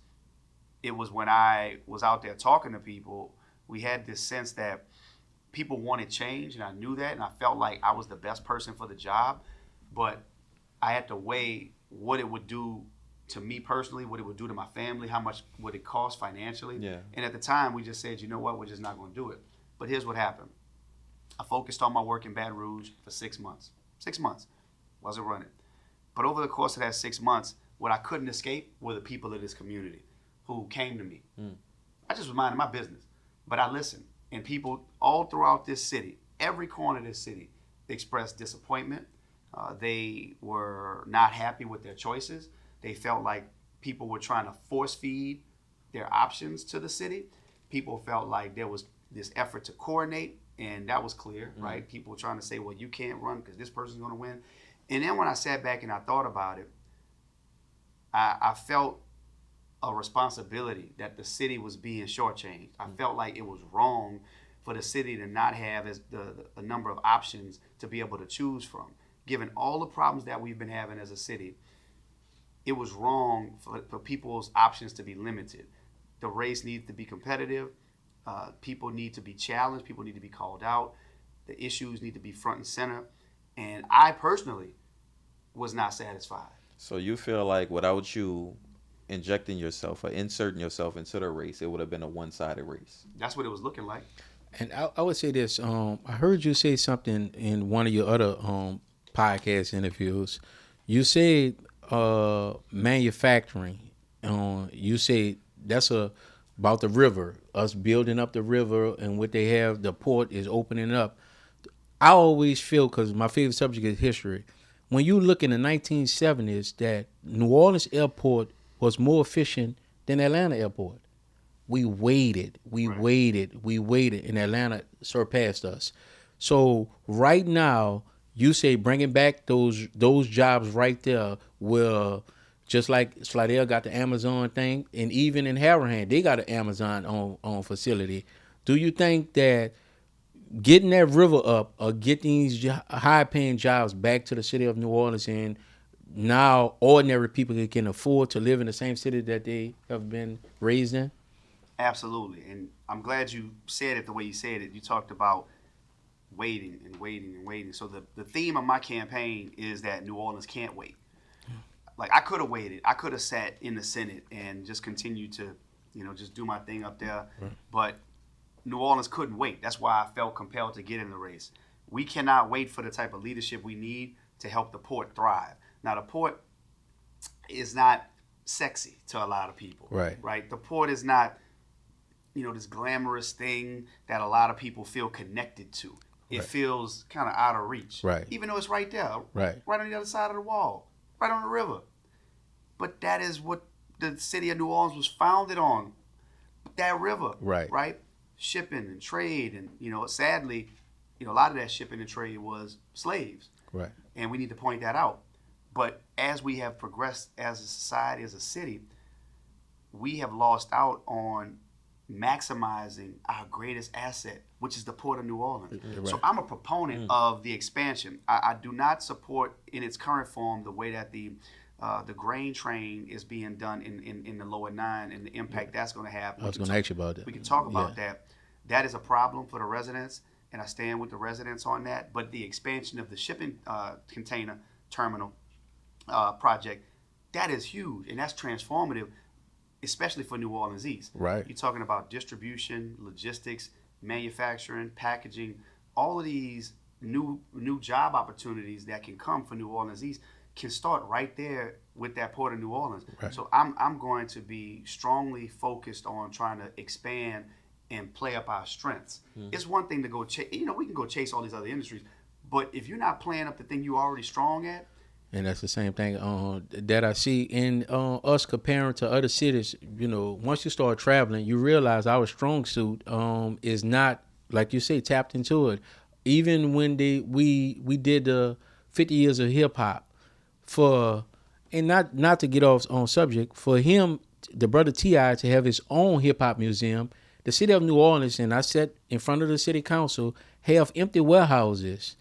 when I was out there talking to people, we had this sense that people wanted change, and I knew that, and I felt like I was the best person for the job, but I had to weigh what it would do to me personally, what it would do to my family, how much would it cost financially. Yeah. And at the time, we just said, you know what, we're just not going to do it. But here's what happened. I focused on my work in Baton Rouge for 6 months. 6 months. Wasn't running. But over the course of that 6 months, what I couldn't escape were the people of this community who came to me. I just was minding my business. But I listened. And people all throughout this city, every corner of this city, expressed disappointment. They were not happy with their choices. They felt like people were trying to force feed their options to the city. People felt like there was this effort to coordinate, and that was clear, right? People were trying to say, well, you can't run because this person's going to win. And then when I sat back and I thought about it, I felt a responsibility that the city was being shortchanged. I felt like it was wrong for the city to not have a number of options to be able to choose from. Given all the problems that we've been having as a city, it was wrong for people's options to be limited. The race needs to be competitive. People need to be challenged. People need to be called out. The issues need to be front and center. And I personally was not satisfied. So you feel like without you injecting yourself or inserting yourself into the race, it would have been a one-sided race? That's what it was looking like. And I would say this. I heard you say something in one of your other podcast interviews. You said manufacturing. You say that's about the river, us building up the river, and what they have, the port is opening up. I always feel, because my favorite subject is history, when you look in the 1970s, that New Orleans airport was more efficient than Atlanta airport. We waited, and Atlanta surpassed us. So right now, you say bringing back those jobs right there will, just like Slidell got the Amazon thing, and even in Harahan, they got an Amazon on facility. Do you think that getting that river up or getting these high-paying jobs back to the city of New Orleans, and now ordinary people can afford to live in the same city that they have been raised in? Absolutely. And I'm glad you said it the way you said it. You talked about waiting and waiting and waiting. So the theme of my campaign is that New Orleans can't wait. Like, I could have waited. I could have sat in the Senate and just continued to, just do my thing up there. Right. But New Orleans couldn't wait. That's why I felt compelled to get in the race. We cannot wait for the type of leadership we need to help the port thrive. Now, the port is not sexy to a lot of people. Right? The port is not, this glamorous thing that a lot of people feel connected to. It feels kind of out of reach. Right. Even though it's right there. Right on the other side of the wall. Right on the river. But that is what the city of New Orleans was founded on. That river. Right? Shipping and trade. And, sadly, a lot of that shipping and trade was slaves. Right. And we need to point that out. But as we have progressed as a society, as a city, we have lost out on maximizing our greatest asset, which is the Port of New Orleans. Right. So I'm a proponent of the expansion. I do not support in its current form the way that the grain train is being done in the lower 9 and the impact that's going to have. I was going to ask you about that. We can talk about that. That is a problem for the residents, and I stand with the residents on that. But the expansion of the shipping container terminal project, that is huge, and that's transformative, especially for New Orleans East. Right. You're talking about distribution, logistics, manufacturing, packaging, all of these new job opportunities that can come for New Orleans East can start right there with that Port of New Orleans. Right. So I'm going to be strongly focused on trying to expand and play up our strengths. It's one thing to go chase, we can go chase all these other industries, but if you're not playing up the thing you're already strong at, And that's the same thing that I see in us comparing to other cities. You know, once you start traveling, you realize our strong suit is not, like you say, tapped into it. Even when we did the 50 years of hip hop and not to get off on subject, for him, the brother T.I., to have his own hip hop museum, the city of New Orleans, and I sat in front of the city council, have empty warehouses,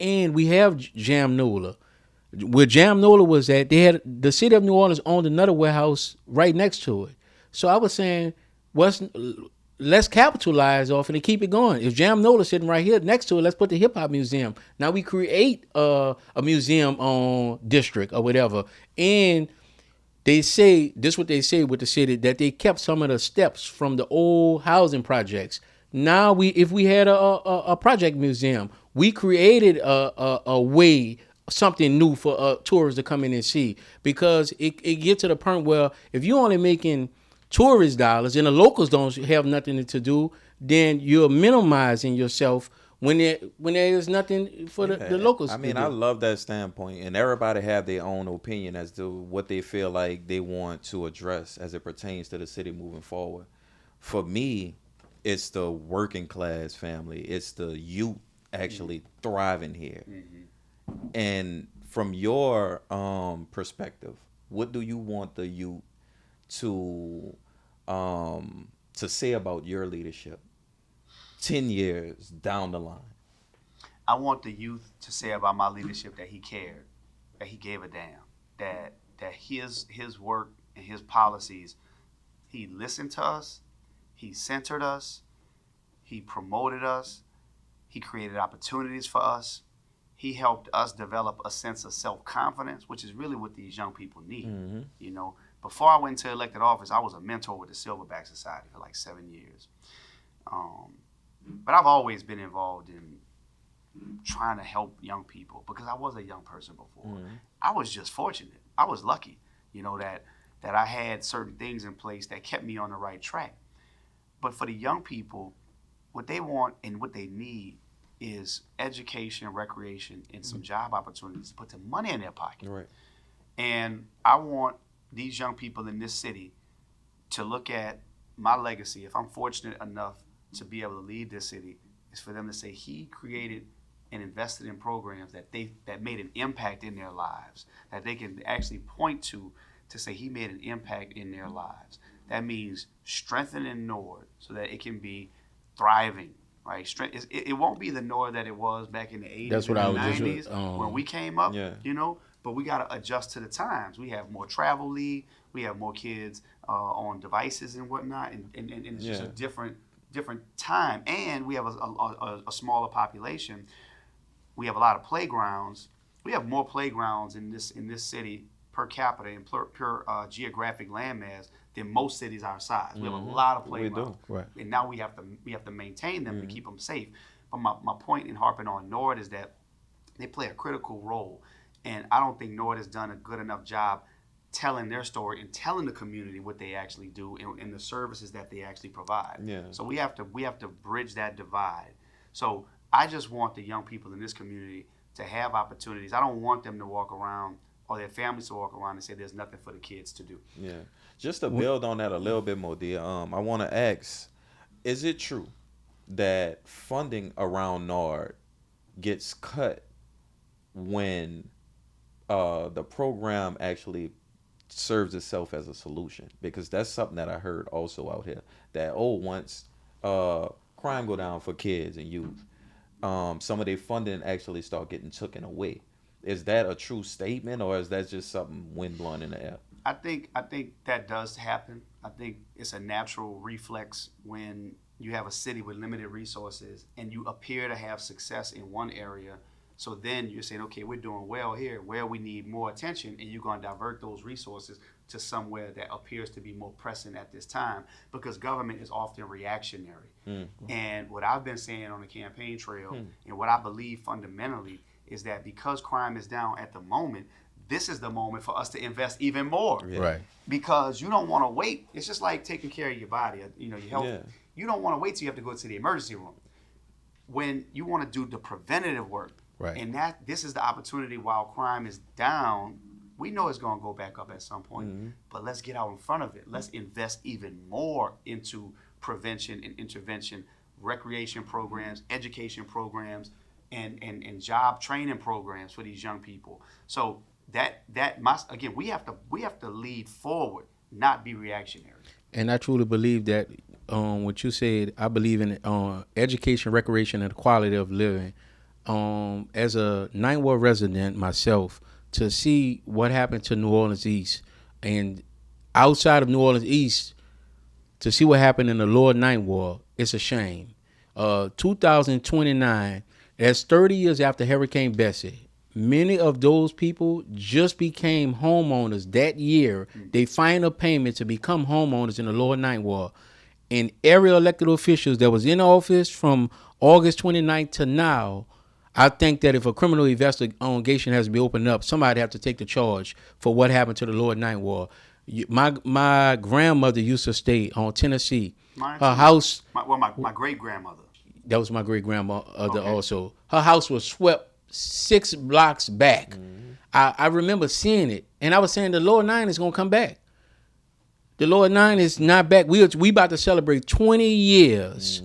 and we have Jam Nola. Where Jam Nola was at, the city of New Orleans owned another warehouse right next to it. So I was saying, let's capitalize off it and keep it going. If Jam Nola sitting right here next to it, let's put the hip hop museum. Now we create a museum on district or whatever. And they say, this is what they say with the city, that they kept some of the steps from the old housing projects. Now if we had a project museum, we created a way, something new for tourists to come in and see, because it gets to the point where if you're only making tourist dollars and the locals don't have nothing to do, then you're minimizing yourself when there is nothing for the locals. I mean, I love that standpoint, and everybody have their own opinion as to what they feel like they want to address as it pertains to the city moving forward. For me, it's the working class family. It's the youth actually thriving here. Mm-hmm. And from your perspective, what do you want the youth to say about your leadership 10 years down the line? I want the youth to say about my leadership that he cared, that he gave a damn, that his work and his policies, he listened to us, he centered us, he promoted us, he created opportunities for us. He helped us develop a sense of self-confidence, which is really what these young people need. Mm-hmm. You know, before I went into elected office, I was a mentor with the Silverback Society for like 7 years. But I've always been involved in trying to help young people because I was a young person before. Mm-hmm. I was just fortunate. I was lucky, you know, that I had certain things in place that kept me on the right track. But for the young people, what they want and what they need is education, recreation, and some job opportunities to put some money in their pocket. Right. And I want these young people in this city to look at my legacy. If I'm fortunate enough to be able to lead this city, is for them to say he created and invested in programs that made an impact in their lives, that they can actually point to say he made an impact in their lives. That means strengthening NORD so that it can be thriving. Right, it won't be the NORD that it was back in the 80s and the 90s when we came up, you know, but we got to adjust to the times. We have more travel league, we have more kids on devices and whatnot, and it's just a different time. And we have a smaller population. We have a lot of playgrounds. We have more playgrounds in this city per capita and per geographic landmass than most cities our size. We have a lot of playgrounds, right. And now we have to maintain them to keep them safe. But my point in harping on NORD is that they play a critical role, and I don't think NORD has done a good enough job telling their story and telling the community what they actually do and the services that they actually provide. Yeah. So we have to bridge that divide. So I just want the young people in this community to have opportunities. I don't want them to walk around or their families to walk around and say there's nothing for the kids to do. Yeah. Just to build on that a little bit more, dear, I want to ask, is it true that funding around NORD gets cut when the program actually serves itself as a solution? Because that's something that I heard also out here, that once crime go down for kids and youth, some of their funding actually start getting taken away. Is that a true statement, or is that just something wind blowing in the air? I think that does happen. I think it's a natural reflex when you have a city with limited resources and you appear to have success in one area. So then you're saying, okay, we're doing well here, where we need more attention, and you're going to divert those resources to somewhere that appears to be more pressing at this time, because government is often reactionary. Mm-hmm. And what I've been saying on the campaign trail and what I believe fundamentally is that because crime is down at the moment, this is the moment for us to invest even more. Yeah. Right. Because you don't want to wait. It's just like taking care of your body, your health. Yeah. You don't want to wait till you have to go to the emergency room. When you want to do the preventative work, Right. And this is the opportunity while crime is down. We know it's going to go back up at some point, but let's get out in front of it. Let's invest even more into prevention and intervention, recreation programs, education programs, and job training programs for these young people. So that must, again, we have to lead forward, not be reactionary. And I truly believe that what you said, I believe in education, recreation, and the quality of living. As a Ninth Ward resident myself, to see what happened to New Orleans East, and outside of New Orleans East, to see what happened in the Lower Ninth Ward, it's a shame. 2029, that's 30 years after Hurricane Bessie. Many of those people just became homeowners that year. They filed a payment to become homeowners in the Lower Ninth Ward. And area elected officials that was in office from August 29th to now, I think that if a criminal investigation has to be opened up, somebody have to take the charge for what happened to the Lower Ninth Ward. My grandmother used to stay on Tennessee. Her house. My great grandmother. That was my great grandmother also. Her house was swept 6 blocks back. I remember seeing it, and I was saying the Lower Nine is gonna come back. The Lower Nine is not back. We about to celebrate 20 years.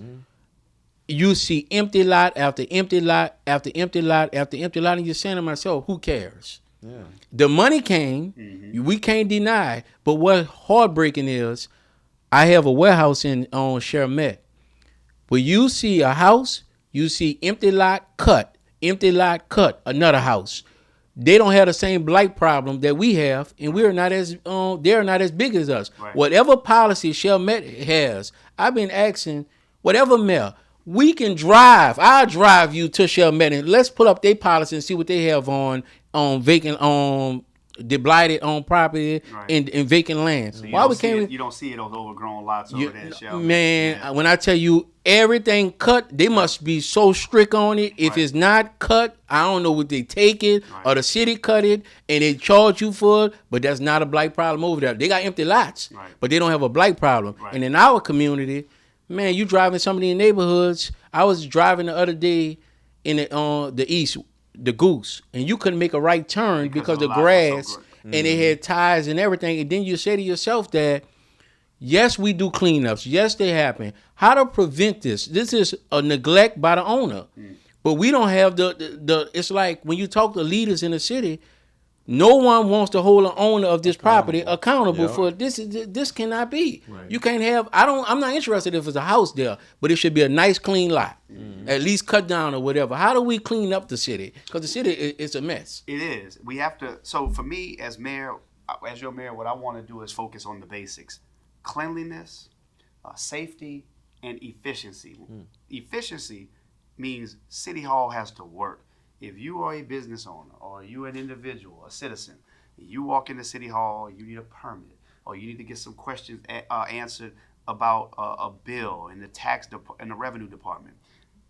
You see empty lot after empty lot after empty lot after empty lot, and you're saying to myself, who cares? Yeah. The money came. We can't deny. But what heartbreaking is, I have a warehouse on Chermet. Where you see a house, you see empty lot cut, another house. They don't have the same blight problem that we have, and we're not as they're not as big as us. Right. Whatever policy Chermet has, I've been asking whatever mayor, we can drive. I'll drive you to Chermet and let's pull up their policy and see what they have on vacant the blighted on property in vacant land. So you don't see it on overgrown lots over there, Shelby. Man, when I tell you everything cut, they must be so strict on it. If it's not cut, I don't know what they take it or the city cut it and they charge you for it, but that's not a blight problem over there. They got empty lots, but they don't have a blight problem. And in our community, man, you driving some of these neighborhoods. I was driving the other day in the east, the Goose, and you couldn't make a right turn because the grass and it had ties and everything. And then you say to yourself that, yes, we do cleanups. Yes, they happen. How to prevent this? This is a neglect by the owner. But we don't have the it's like when you talk to leaders in the city, no one wants to hold the owner of this property accountable for this. This cannot be. You can't have. I'm not interested if it's a house there, but it should be a nice, clean lot. At least cut down or whatever. How do we clean up the city? Because the city is a mess. It is. We have to. So for me, as mayor, as your mayor, what I want to do is focus on the basics: cleanliness, safety, and efficiency. Efficiency means City Hall has to work. If you are a business owner or you an individual, a citizen, you walk into City Hall, you need a permit, or you need to get some questions answered about a bill in the tax in the revenue department,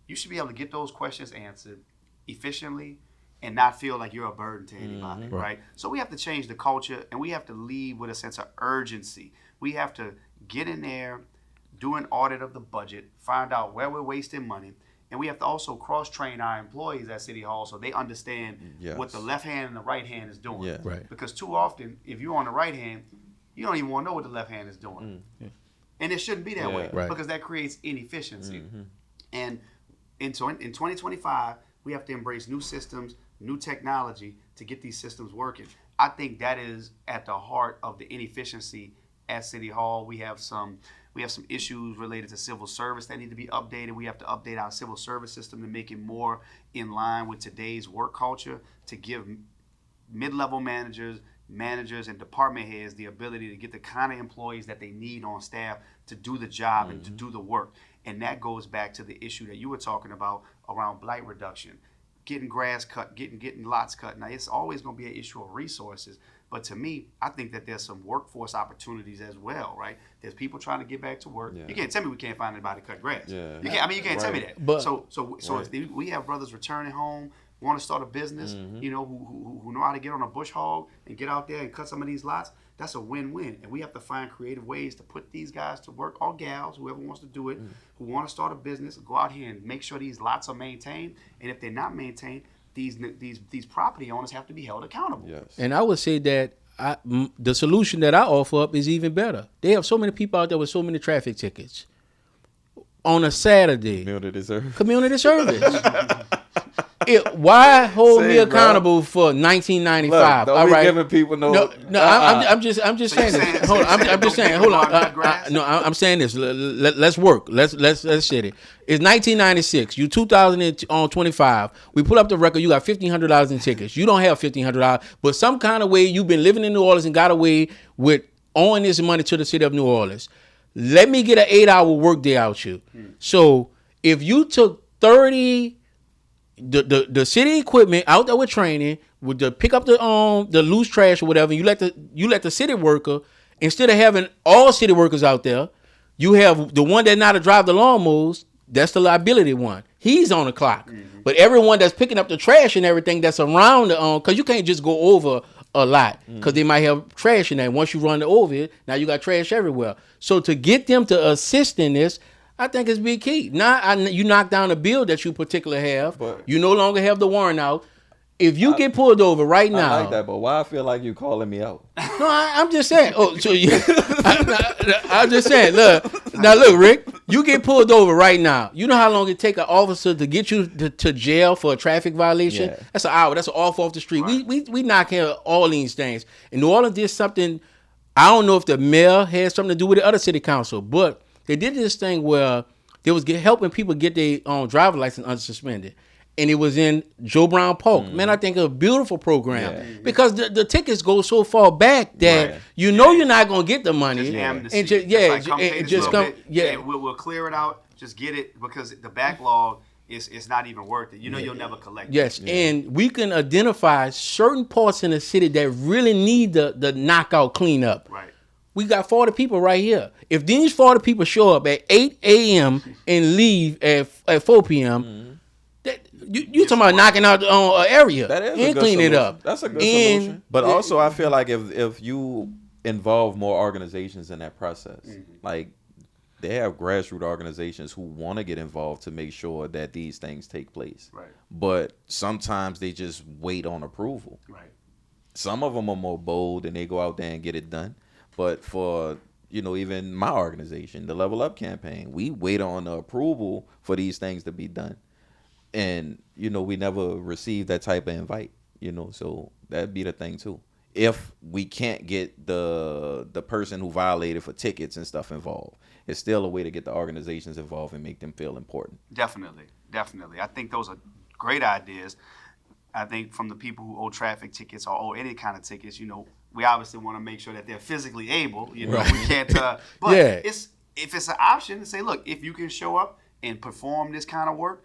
you should be able to get those questions answered efficiently and not feel like you're a burden to anybody, right? So we have to change the culture, and we have to lead with a sense of urgency. We have to get in there, do an audit of the budget, find out where we're wasting money. And we have to also cross-train our employees at City Hall so they understand what the left hand and the right hand is doing. Yeah. Right. Because too often, if you're on the right hand, you don't even want to know what the left hand is doing. And it shouldn't be that way because that creates inefficiency. And so in 2025, we have to embrace new systems, new technology to get these systems working. I think that is at the heart of the inefficiency at City Hall. We have some issues related to civil service that need to be updated. We have to update our civil service system to make it more in line with today's work culture, to give mid-level managers, and department heads the ability to get the kind of employees that they need on staff to do the job and to do the work. And that goes back to the issue that you were talking about around blight reduction, getting grass cut, getting lots cut. Now, it's always going to be an issue of resources. But to me, I think that there's some workforce opportunities as well, right? There's people trying to get back to work. You can't tell me we can't find anybody to cut grass. You can't tell me that. But, so if we have brothers returning home, want to start a business, you know, who know how to get on a bush hog and get out there and cut some of these lots. That's a win-win. And we have to find creative ways to put these guys to work, or gals, whoever wants to do it, who want to start a business, go out here and make sure these lots are maintained. And if they're not maintained, these property owners have to be held accountable. Yes. And I would say that the solution that I offer up is even better. They have so many people out there with so many traffic tickets. On a Saturday. Community service. Why hold me accountable for 1995? Look, don't be giving people no. I'm just saying this. Hold on. I'm just saying. Hold on. I'm saying this. Let's work. Let's shit it. It's 1996. You 2025. We pull up the record. You got $1,500 in tickets. You don't have $1,500, but some kind of way you've been living in New Orleans and got away with owing this money to the city of New Orleans. Let me get an 8-hour workday out you. So if you took 30. The city equipment out there with training with the pick up the loose trash or whatever. You let the city worker, instead of having all city workers out there, you have the one that know how to drive the lawnmowers. That's the liability one. He's on the clock. Mm-hmm. But everyone that's picking up the trash and everything that's around because you can't just go over a lot because they might have trash in there. Once you run over it, now you got trash everywhere. So to get them to assist in this, I think it's big key. Now you knock down a bill that you particularly have. But you no longer have the warrant out. If you get pulled over right now, I like that. But why I feel like you calling me out? No, I'm just saying. Oh, so I'm just saying. Look, Rick. You get pulled over right now. You know how long it take an officer to get you to jail for a traffic violation? Yeah. That's an hour. That's off the street. Right. We knock out all these things. And New Orleans did something. I don't know if the mayor had something to do with the other city council, but they did this thing where they was helping people get their driver's license unsuspended. And it was in Joe Brown Park. Man, I think a beautiful program because the tickets go so far back that you're not going to get the money. Just amnesty. We'll clear it out. Just get it because the backlog is not even worth it. You'll never collect it. Yes, and we can identify certain parts in the city that really need the knockout cleanup. Right. We got 40 people right here. If these 40 people show up at 8 a.m. and leave at 4 p.m., you talking about knocking out an area and cleaning it up. That's a good solution. But also, I feel like if you involve more organizations in that process, like they have grassroots organizations who want to get involved to make sure that these things take place. Right. But sometimes they just wait on approval. Right. Some of them are more bold and they go out there and get it done. But for even my organization, the Level Up campaign, we wait on the approval for these things to be done. And, we never received that type of invite, so that'd be the thing too. If we can't get the person who violated for tickets and stuff involved, it's still a way to get the organizations involved and make them feel important. Definitely. I think those are great ideas. I think from the people who owe traffic tickets or owe any kind of tickets, we obviously want to make sure that they're physically able. We can't. But if it's an option to say, look, if you can show up and perform this kind of work,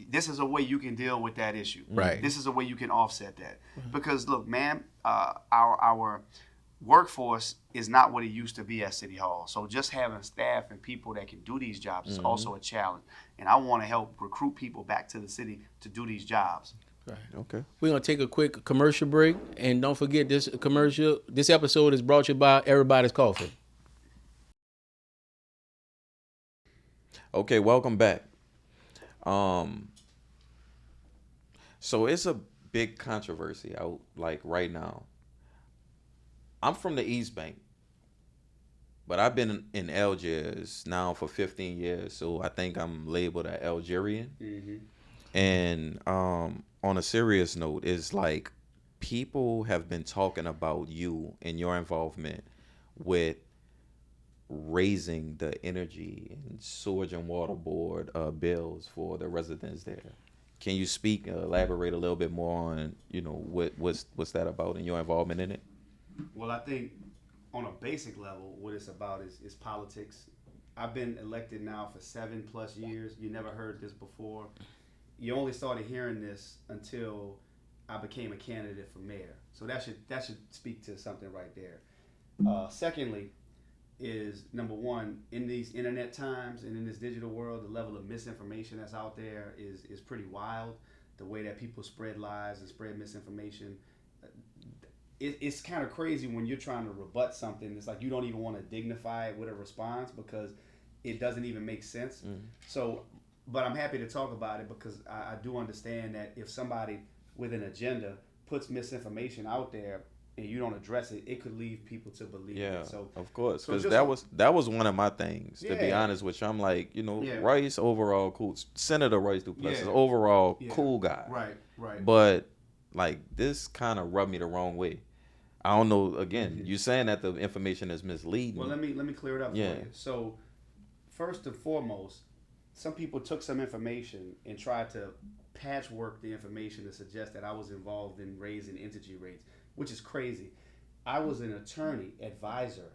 this is a way you can deal with that issue. Right. This is a way you can offset that. Because look, man, our workforce is not what it used to be at City Hall. So just having staff and people that can do these jobs is also a challenge. And I want to help recruit people back to the city to do these jobs. Right. Okay. We're gonna take a quick commercial break, and don't forget this episode is brought to you by EraBody's Coffee. Okay, welcome back. So it's a big controversy out like right now. I'm from the East Bank, but I've been in Algiers now for 15 years, so I think I'm labeled an Algerian. Mm-hmm. And on a serious note, it's like people have been talking about you and your involvement with raising the energy and sewage and water board bills for the residents there. Can you elaborate a little bit more on, what's that about and your involvement in it? Well, I think on a basic level, what it's about is politics. I've been elected now for 7+ years. You never heard this before. You only started hearing this until I became a candidate for mayor. So that should speak to something right there. Secondly, is number one, in these internet times and in this digital world, the level of misinformation that's out there is pretty wild. The way that people spread lies and spread misinformation. It's kind of crazy when you're trying to rebut something. It's like you don't even want to dignify it with a response because it doesn't even make sense. Mm-hmm. So but I'm happy to talk about it because I do understand that if somebody with an agenda puts misinformation out there and you don't address it, it could leave people to believe it. So of course, because that was one of my things. To be honest with you, I'm like, Royce overall cool, Senator Royce Duplessis overall cool guy. Right. But like this kind of rubbed me the wrong way. I don't know. Again, you saying that the information is misleading. Well, let me clear it up for you. So first and foremost, some people took some information and tried to patchwork the information to suggest that I was involved in raising energy rates, which is crazy. I was an attorney advisor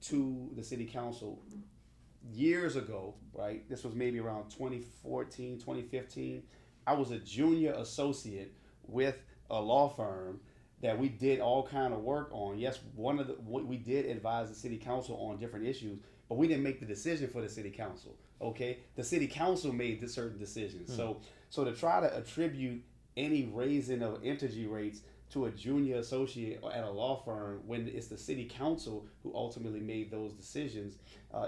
to the city council years ago, right? This was maybe around 2014, 2015. I was a junior associate with a law firm that we did all kind of work on. Yes, we did advise the city council on different issues, but we didn't make the decision for the city council. Okay, the city council made the certain decisions. So to try to attribute any raising of energy rates to a junior associate at a law firm when it's the city council who ultimately made those decisions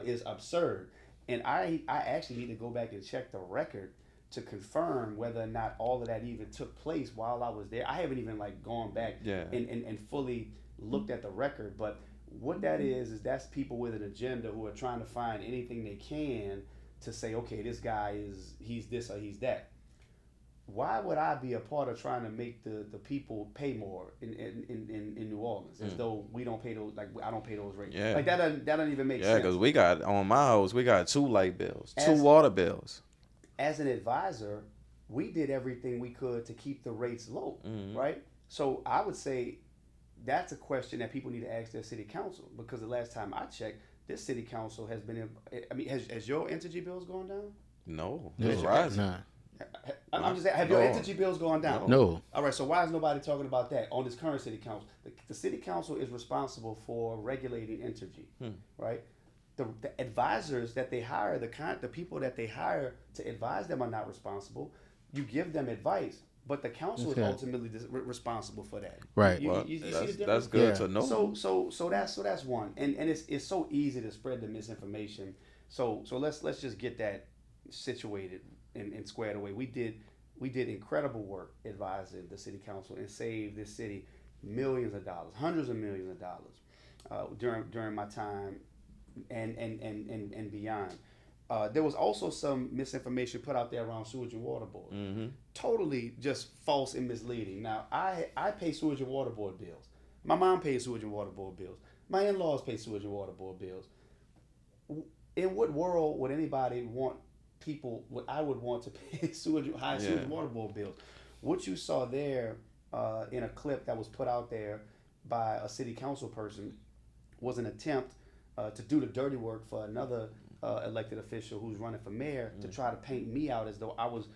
is absurd. And I actually need to go back and check the record to confirm whether or not all of that even took place while I was there. I haven't even gone back and fully looked at the record, but what that is that's people with an agenda who are trying to find anything they can to say, okay, this guy he's this or he's that. Why would I be a part of trying to make the people pay more in New Orleans as though we don't pay those, I don't pay those rates? That doesn't even make sense. Yeah, because we got, on my house, we got 2 light bills, 2 water bills. As an advisor, we did everything we could to keep the rates low, right? So I would say that's a question that people need to ask their city council, because the last time I checked, this city council has been has your energy bills gone down? No, it's rising. Nah. I'm just saying, have your energy bills gone down? No. All right, so why is nobody talking about that on this current city council? The city council is responsible for regulating energy, right? The advisors that they hire, the people that they hire to advise them are not responsible. You give them advice, but the council is ultimately responsible for that. Right. You see the difference? That's good to know. So that's one, and it's so easy to spread the misinformation. So let's just get that situated and squared away. We did incredible work advising the city council and saved this city millions of dollars, hundreds of millions of dollars during my time and beyond. There was also some misinformation put out there around sewage and water board. Totally just false and misleading. Now, I pay sewage and water board bills. My mom pays sewage and water board bills. My in-laws pay sewage and water board bills. In what world would anybody want what I would want to pay high sewage and water board bills? What you saw there in a clip that was put out there by a city council person was an attempt to do the dirty work for another elected official who's running for mayor to try to paint me out as though I was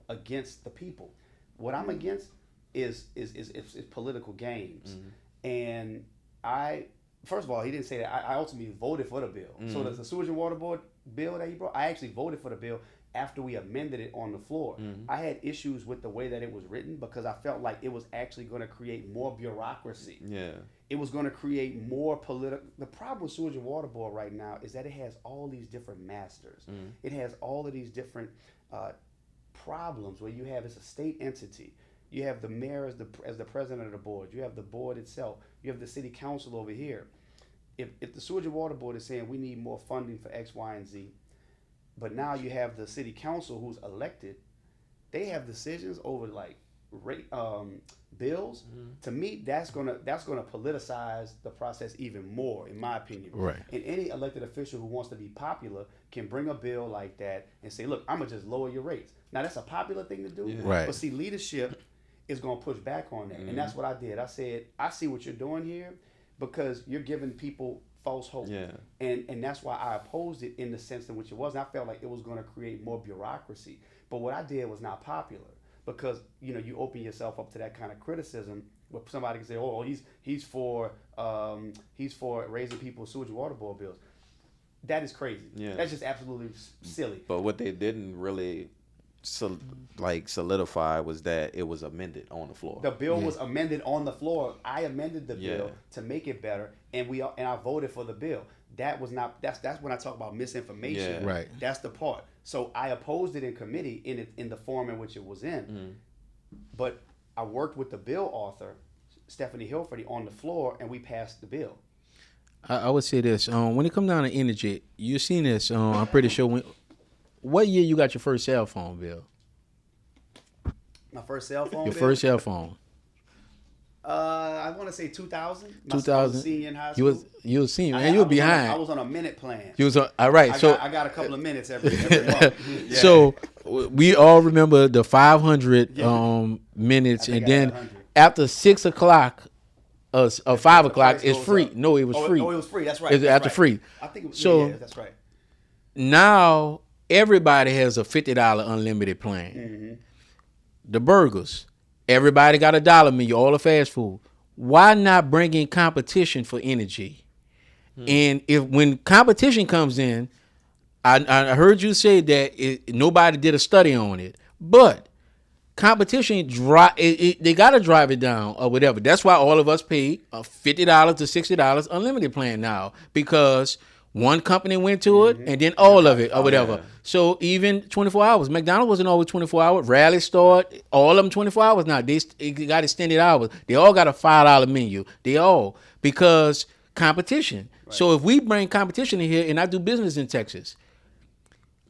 against the people. What I'm against is political games. And first of all, he didn't say that. I ultimately voted for the bill. So the sewage and water board bill that he brought, I actually voted for the bill after we amended it on the floor. I had issues with the way that it was written because I felt like it was actually going to create more bureaucracy. It was going to create more political. The problem with sewage and water board right now is that it has all these different masters. It has all of these different problems where it's a state entity. You have the mayor as the president of the board. You have the board itself. You have the city council over here. If the sewage and water board is saying we need more funding for X, Y, and Z, but now you have the city council who's elected, they have decisions over bills. To me, that's gonna politicize the process even more, in my opinion. Right. And any elected official who wants to be popular can bring a bill like that and say, "Look, I'm gonna just lower your rates." Now that's a popular thing to do, Right. But see, leadership is gonna push back on that, and that's what I did. I said, "I see what you're doing here, because you're giving people false hope." And that's why I opposed it in the sense in which it was. And I felt like it was going to create more bureaucracy. But what I did was not popular, because you open yourself up to that kind of criticism where somebody can say, "Oh, he's for raising people's sewage and water board bills." That is crazy. That's just absolutely silly. But what they didn't really solidify was that it was amended on the floor. The bill was amended on the floor. I amended the bill to make it better, and I voted for the bill. That was not. That's when I talk about misinformation. Yeah. Right. That's the part. So I opposed it in committee in the form in which it was in, but I worked with the bill author, Stephanie Hilferty, on the floor, and we passed the bill. I would say this: when it comes down to energy, you've seen this. I'm pretty sure. What year you got your first cell phone, Bill? My first cell phone. Your first cell phone. I want to say 2000. 2000. Senior in high school. You was senior, and you were behind. I was on a minute plan. You was on. All right. I got a couple of minutes every month. Yeah. So we all remember the 500 minutes, and then after 6 o'clock. 5 o'clock is free. Up. No, it was free. Oh, it was free. That's right. It's after free. I think it was, so. Yeah, that's right. Now everybody has a $50 unlimited plan. Mm-hmm. The burgers, everybody got a $1 menu. All the fast food. Why not bring in competition for energy? And when competition comes in, I heard you say that nobody did a study on it, but competition they gotta drive it down or whatever. That's why all of us pay a $50 to $60 unlimited plan now, because one company went to it and then all of it or whatever. Yeah. So even 24 hours, McDonald's wasn't always 24 hours. Rally Start, all of them 24 hours now. They got extended hours. They all got a $5 menu. They all, because competition. Right. So if we bring competition in here, and I do business in Texas,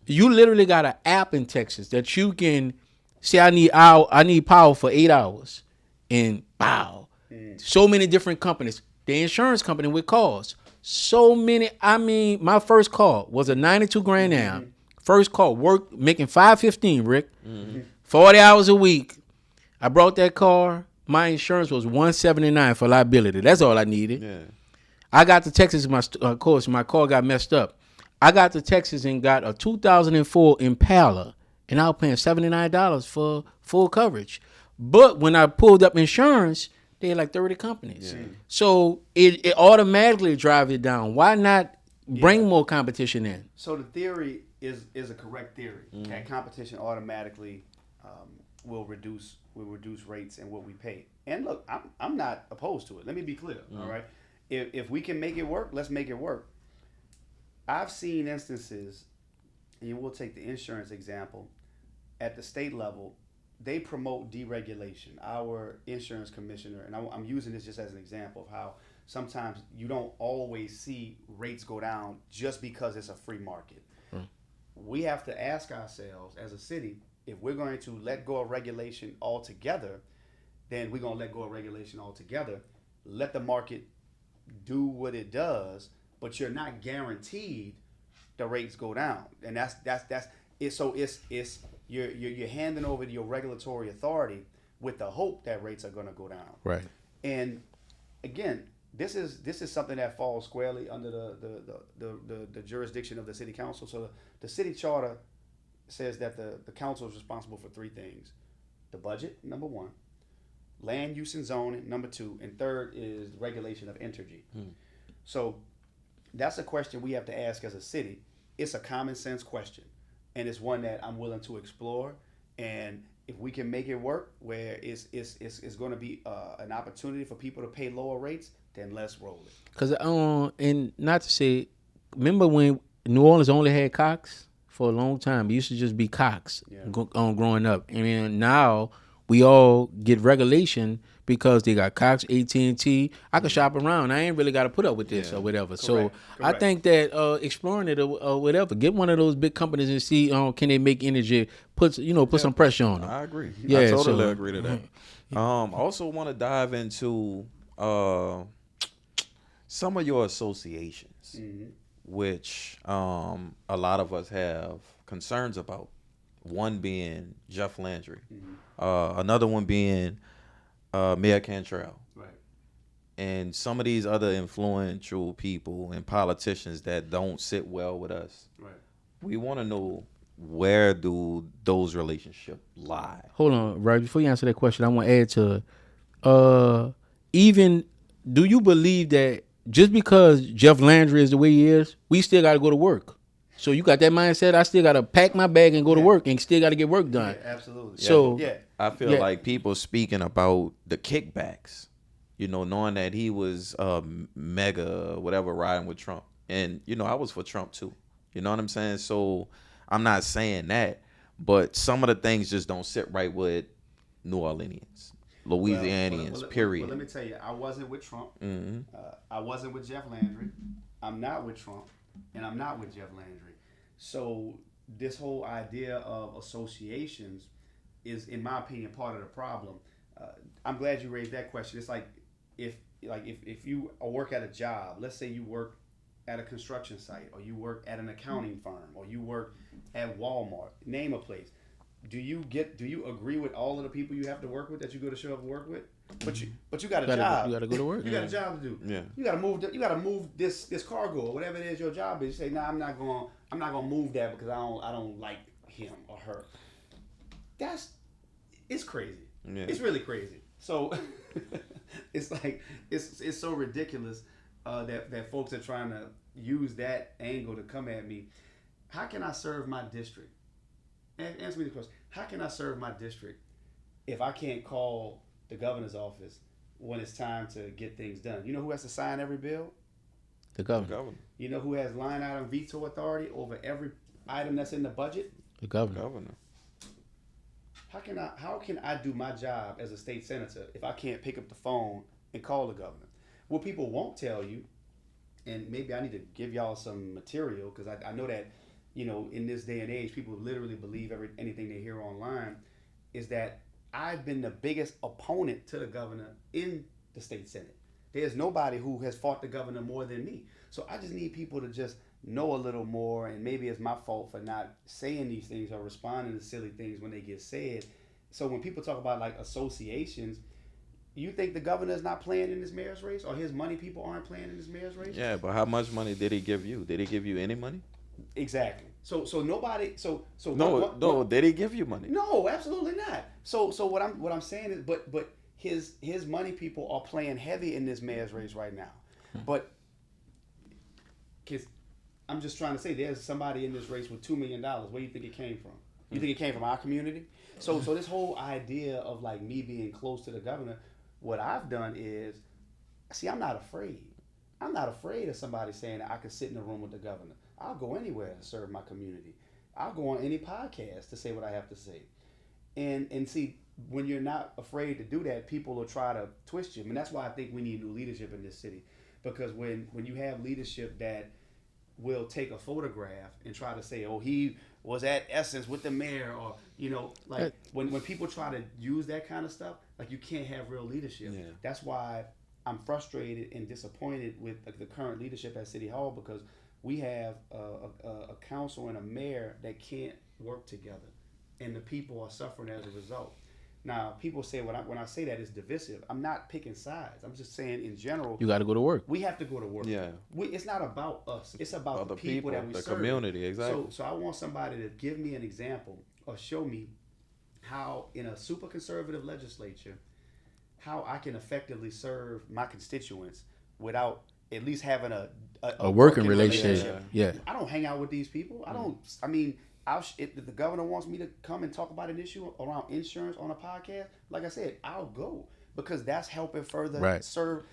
you literally got an app in Texas that you can say, I need power for 8 hours, and wow, so many different companies. The insurance company with cars, so many. I mean, my first car was a 92 Grand Am. First car, making $515, Rick, 40 hours a week. I brought that car. My insurance was $179 for liability. That's all I needed. Yeah. I got to Texas. My car got messed up. I got to Texas and got a 2004 Impala. And I was paying $79 for full coverage. But when I pulled up insurance, they had like 30 companies. Yeah. So it automatically drives it down. Why not bring more competition in? So the theory is a correct theory. That competition automatically will reduce rates and what we pay. And look, I'm not opposed to it. Let me be clear. All right. If we can make it work, let's make it work. I've seen instances, and we'll take the insurance example. At the state level, they promote deregulation. Our insurance commissioner, and I'm using this just as an example of how sometimes you don't always see rates go down just because it's a free market. We have to ask ourselves as a city, if we're going to let go of regulation altogether, then we're going to let go of regulation altogether. Let the market do what it does, but you're not guaranteed the rates go down. And that's it. So it's you're handing over to your regulatory authority with the hope that rates are going to go down. Right. And again, this is something that falls squarely under the jurisdiction of the city council. So the city charter says that the council is responsible for three things: the budget, number one; land use and zoning, number two; and third is regulation of energy. So that's a question we have to ask as a city. It's a common sense question, and it's one that I'm willing to explore. And if we can make it work, where it's going to be an opportunity for people to pay lower rates, then let's roll it. Because and not to say, remember when New Orleans only had Cox for a long time? It used to just be Cox growing up, and now we all get regulation because they got Cox, AT&T. I can shop around. I ain't really got to put up with this or whatever. Correct. So I think that exploring it or whatever, get one of those big companies and see can they make energy, put some pressure on them. I agree. Yeah, I totally agree to that. Also want to dive into some of your associations, which a lot of us have concerns about. One being Jeff Landry, another one being Mayor Cantrell, right, and some of these other influential people and politicians that don't sit well with us. Right. We want to know, where do those relationships lie? Hold on, right before you answer that question, I want to add to even, do you believe that just because Jeff Landry is the way he is, we still got to go to work? So you got that mindset, I still got to pack my bag and go to work and still got to get work done. Yeah, absolutely. So I feel like people speaking about the kickbacks, knowing that he was mega whatever riding with Trump, And, I was for Trump too. You know what I'm saying? So I'm not saying that, but some of the things just don't sit right with New Orleanians, Louisianians, period. Well, let me tell you, I wasn't with Trump. Mm-hmm. I wasn't with Jeff Landry. I'm not with Trump, and I'm not with Jeff Landry. So this whole idea of associations is, in my opinion, part of the problem. I'm glad you raised that question. It's like if you work at a job, let's say you work at a construction site, or you work at an accounting firm, or you work at Walmart, name a place. Do you agree with all of the people you have to work with that you go to show up and work with? But you got a job. You got to go to work. You got a job to do. Yeah. You got to move this cargo or whatever it is your job is. You say, I'm not going to move that because I don't like him or her. It's crazy. Yeah. It's really crazy. So it's like it's so ridiculous that folks are trying to use that angle to come at me. How can I serve my district? Answer me the question. How can I serve my district if I can't call the governor's office when it's time to get things done? You know who has to sign every bill? The governor. You know who has line item veto authority over every item that's in the budget? The governor. How can I do my job as a state senator if I can't pick up the phone and call the governor? What people won't tell you, and maybe I need to give y'all some material because I know that, in this day and age, people literally believe anything they hear online, is that I've been the biggest opponent to the governor in the state senate. There's nobody who has fought the governor more than me. So I just need people to just know a little more, and maybe it's my fault for not saying these things or responding to silly things when they get said. So when people talk about like associations, you think the governor is not playing in this mayor's race, or his money people aren't playing in this mayor's race? Yeah, but how much money did he give you? Did he give you any money? Exactly. So nobody. So no. Did he give you money? No, absolutely not. So what I'm saying is, but his money people are playing heavy in this mayor's race right now. But because I'm just trying to say, there's somebody in this race with $2 million. Where do you think it came from? You think it came from our community? So this whole idea of like me being close to the governor, what I've done is, I'm not afraid. I'm not afraid of somebody saying that I could sit in a room with the governor. I'll go anywhere to serve my community. I'll go on any podcast to say what I have to say. And see, when you're not afraid to do that, people will try to twist you. And that's why I think we need new leadership in this city. Because when you have leadership that will take a photograph and try to say, oh, he was at Essence with the mayor, or, when people try to use that kind of stuff, like, you can't have real leadership. Yeah. That's why I'm frustrated and disappointed with the current leadership at City Hall, because we have a council and a mayor that can't work together, and the people are suffering as a result. Now, people say when I say that it's divisive, I'm not picking sides. I'm just saying in general. You got to go to work. We have to go to work. Yeah. It's not about us. It's about the people that we serve. The community, exactly. So I want somebody to give me an example or show me how, in a super conservative legislature, how I can effectively serve my constituents without at least having a working relationship. Yeah. I don't hang out with these people. I don't. I mean, if the governor wants me to come and talk about an issue around insurance on a podcast, like I said, I'll go, because that's helping further serve.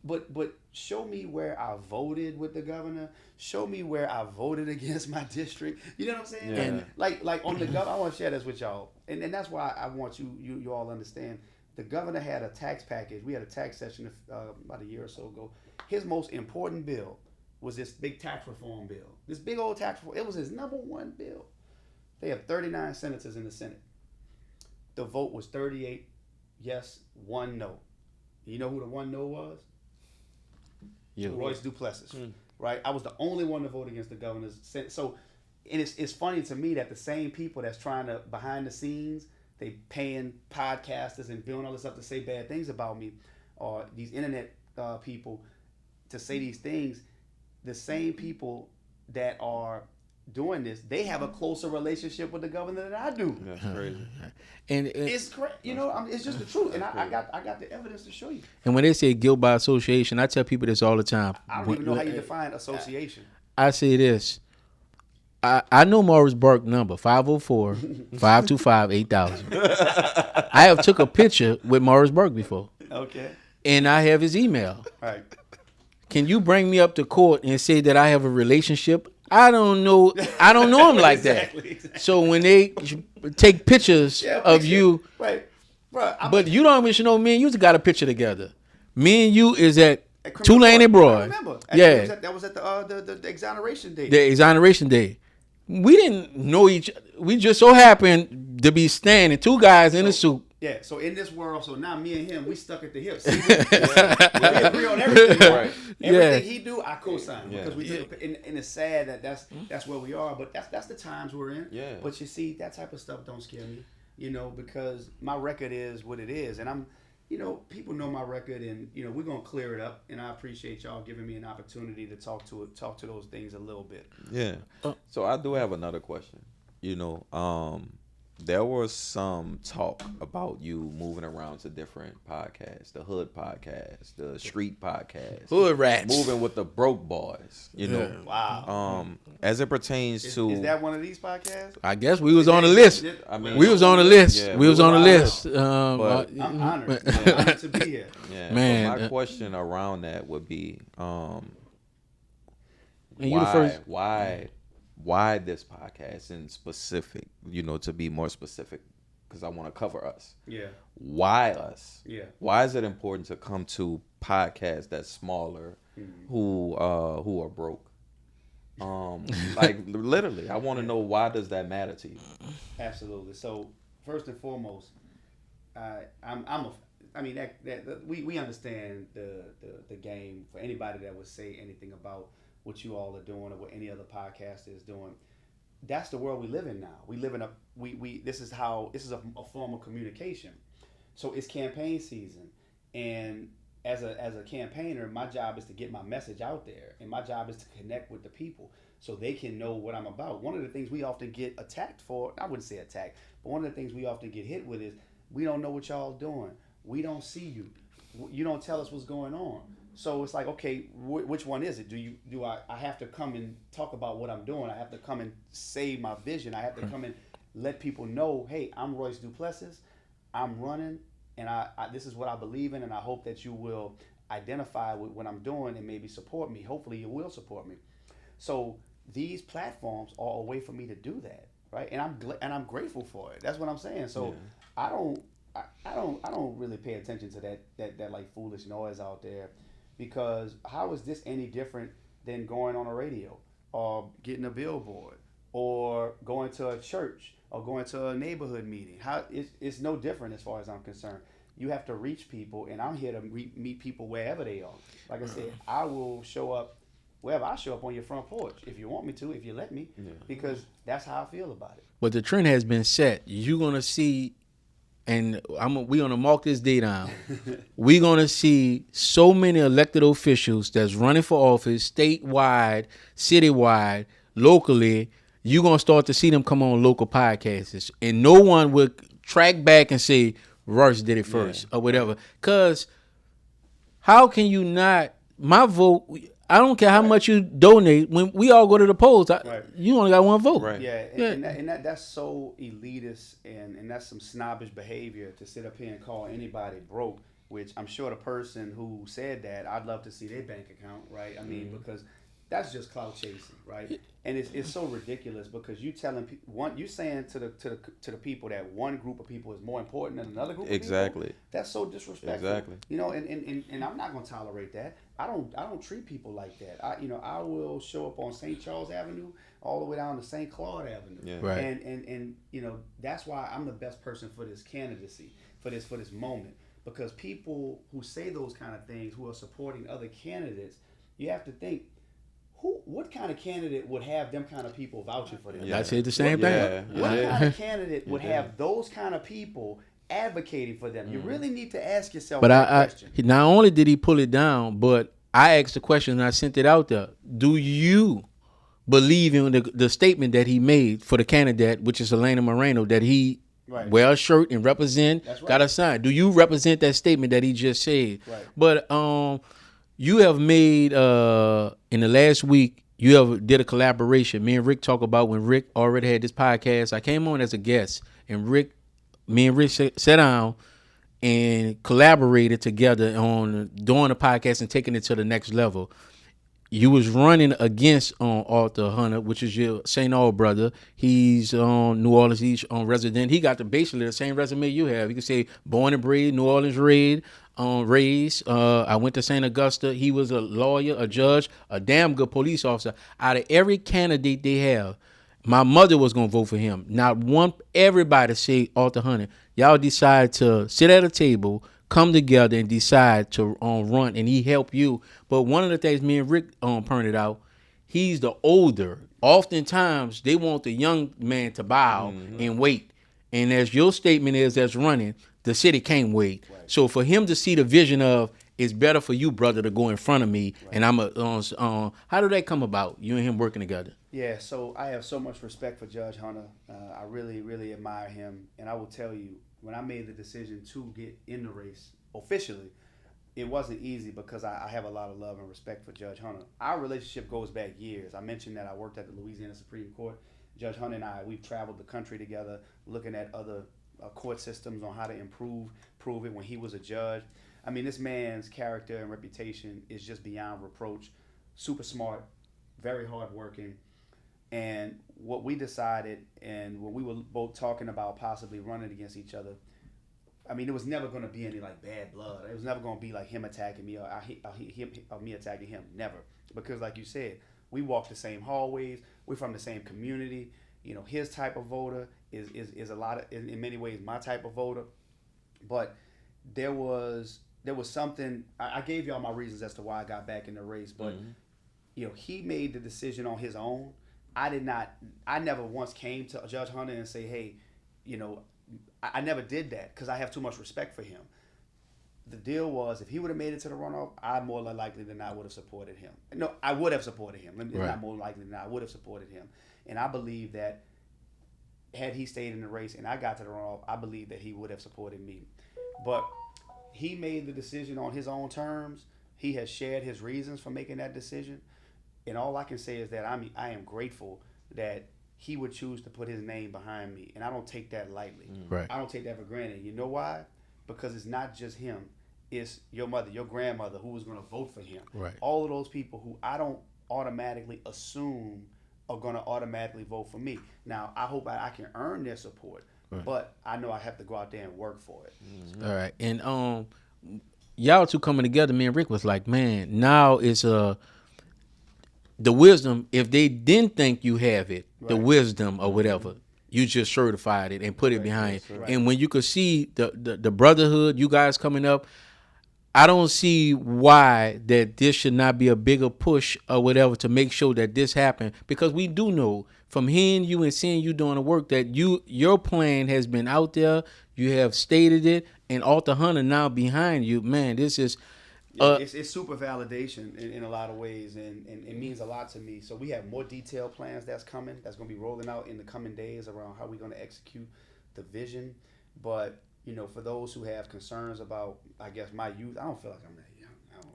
But show me where I voted with the governor. Show me where I voted against my district. You know what I'm saying? Yeah. And like on the governor, I want to share this with y'all, and that's why I want you all understand. The governor had a tax package. We had a tax session about a year or so ago. His most important bill was this big tax reform bill. This big old tax reform. It was his number one bill. They have 39 senators in the Senate. The vote was 38 yes, 1 no. You know who the 1 no was? Royce Duplessis. Right? I was the only one to vote against the governor's Senate. So, and it's funny to me that the same people that's trying to, behind the scenes, they paying podcasters and doing all this stuff to say bad things about me, or these internet people to say these things, the same people that are doing this, they have a closer relationship with the governor than I do. That's crazy. And it's crazy. It's just the truth. And I got the evidence to show you. And when they say guilt by association, I tell people this all the time. I don't even know how you define association. I say this. I know Morris Burke number, 504-525-8000. I have took a picture with Morris Burke before. Okay. And I have his email. Right. can you bring me up to court and say that I have a relationship? I don't know him like exactly. that. So when they take pictures of you, right, bro, but you don't even know me and you got a picture together. Me and you is at Tulane and Broad. I remember. That was at the exoneration day. The exoneration day. We didn't know each. We just so happened to be standing, two guys in a suit. Yeah. So in this world, so now me and him, we stuck at the hip. See, we agree on everything. Right? Everything he do, I co-sign because we took. And it's sad that that's where we are, but that's the times we're in. Yeah. But you see, that type of stuff don't scare me, because my record is what it is, and I'm. People know my record, and we're gonna clear it up. And I appreciate y'all giving me an opportunity to talk to those things a little bit. Yeah. So I do have another question. There was some talk about you moving around to different podcasts, the Hood podcast, the Street podcast, Hood Rats, moving with the Broke Boys. Wow. As it pertains to, is that one of these podcasts? I guess we was on the list. We was on the list. Yeah, we was on the list. But I'm honored. I'm honored to be here. Yeah, man. My question around that would be, why this podcast in specific? To be more specific, because I want to cover us. Yeah. Why us? Yeah. Why is it important to come to podcasts that's smaller, who are broke? Like literally, I want to know, why does that matter to you? Absolutely. So first and foremost, we understand the game. For anybody that would say anything about what you all are doing or what any other podcaster is doing, that's the world we live in now. We live in this is a form of communication. So it's campaign season, and as a campaigner, my job is to get my message out there, and my job is to connect with the people so they can know what I'm about. One of the things we often get attacked for, I wouldn't say attacked, but one of the things we often get hit with is, we don't know what y'all doing. We don't see you. You don't tell us what's going on. So it's like, okay, which one is it? Do I have to come and talk about what I'm doing? I have to come and say my vision. I have to come and let people know, hey, I'm Royce Duplessis. I'm running, and I this is what I believe in, and I hope that you will identify with what I'm doing and maybe support me. Hopefully you will support me. So these platforms are a way for me to do that, right? And I'm grateful for it. That's what I'm saying. So I don't really pay attention to that like foolish noise out there. Because how is this any different than going on a radio or getting a billboard or going to a church or going to a neighborhood meeting? It's no different as far as I'm concerned. You have to reach people, and I'm here to meet people wherever they are. Like I said, I will show up wherever. I show up on your front porch if you want me to, if you let me, because that's how I feel about it. But the trend has been set. You're gonna see. And we're going to mark this day down. We're going to see so many elected officials that's running for office, statewide, citywide, locally. You're going to start to see them come on local podcasts. And no one would track back and say, Royce did it first or whatever. Because how can you not, my vote, I don't care how much you donate. When we all go to the polls, you only got one vote. Right. Yeah, and that's so elitist, and that's some snobbish behavior to sit up here and call anybody broke, which I'm sure the person who said that, I'd love to see their bank account, right? I mean, because that's just clout chasing, right? And it's so ridiculous, because you telling you saying to the people that one group of people is more important than another group of people. That's so disrespectful. Exactly. And I'm not going to tolerate that. I don't treat people like that. I will show up on St. Charles Avenue all the way down to St. Claude Avenue. Yeah. Right. And that's why I'm the best person for this candidacy, for this moment, because people who say those kind of things, who are supporting other candidates, you have to think, what kind of candidate would have them kind of people vouching for them? I said the same thing. What kind of candidate would have those kind of people advocating for them? You really need to ask yourself that question. Not only did he pull it down, but I asked the question and I sent it out there. Do you believe in the statement that he made for the candidate, which is Elena Moreno, that he wear a shirt and represent, got a sign? Do you represent that statement that he just said? Right. But you have made in the last week, you did a collaboration. Me and Rick talk about when Rick already had this podcast. I came on as a guest, and me and Rick sat down, and collaborated together on doing the podcast and taking it to the next level. You was running against Arthur Hunter, which is your St. Aul brother. He's on New Orleans. He's on resident. He got basically the same resume you have. You can say born and bred, New Orleans raised. I went to St. Augusta. He was a lawyer, a judge, a damn good police officer. Out of every candidate they have, my mother was gonna vote for him. Not one. Everybody say Arthur Hunter. Y'all decide to sit at a table, come together and decide to run, and he helped you. But one of the things me and Rick pointed out, he's the older. Oftentimes, they want the young man to bow and wait. And as your statement is, as running, the city can't wait. Right. So for him to see the vision of, it's better for you, brother, to go in front of me, right. And I'm how did that come about, you and him working together? Yeah, so I have so much respect for Judge Hunter. I really, really admire him. And I will tell you, when I made the decision to get in the race officially, it wasn't easy because I have a lot of love and respect for Judge Hunter. Our relationship goes back years. I mentioned that I worked at the Louisiana Supreme Court. Judge Hunter and we've traveled the country together looking at other court systems on how to improve it when he was a judge. I mean, this man's character and reputation is just beyond reproach. Super smart, very hardworking. And what we decided, and when we were both talking about possibly running against each other, I mean, it was never going to be any like bad blood. It was never going to be like him attacking me or me attacking him. Never. Because like you said, we walk the same hallways. We're from the same community. You know, his type of voter is a lot of, in many ways, my type of voter. But there was something, I gave y'all my reasons as to why I got back in the race. But, you know, he made the decision on his own. I never once came to Judge Hunter and say, hey, you know, I never did that because I have too much respect for him. The deal was, if he would have made it to the runoff, I more likely than not would have supported him. No, I would have supported him. Right. Not more likely than not, I would have supported him. And I believe that had he stayed in the race and I got to the runoff, I believe that he would have supported me. But he made the decision on his own terms. He has shared his reasons for making that decision. And all I can say is that I am grateful that he would choose to put his name behind me. And I don't take that lightly. Right. I don't take that for granted. You know why? Because it's not just him. It's your mother, your grandmother who was going to vote for him. Right. All of those people who I don't automatically assume are going to automatically vote for me. Now, I hope I can earn their support. Right. But I know I have to go out there and work for it. Mm-hmm. All right. And y'all two coming together, me and Rick was like, man, now it's the wisdom, if they didn't think you have it, right. The wisdom or whatever, you just certified it and put it behind you. Right. And when you could see the brotherhood, you guys coming up, I don't see why that this should not be a bigger push or whatever to make sure that this happened. Because we do know from hearing you and seeing you doing the work that your plan has been out there, you have stated it, and Arthur Hunter now behind you. Man, this is... it's super validation in a lot of ways, and it means a lot to me. So we have more detailed plans that's coming, that's going to be rolling out in the coming days around how we're going to execute the vision. But, you know, for those who have concerns about, I guess, my youth, I don't feel like I'm that young.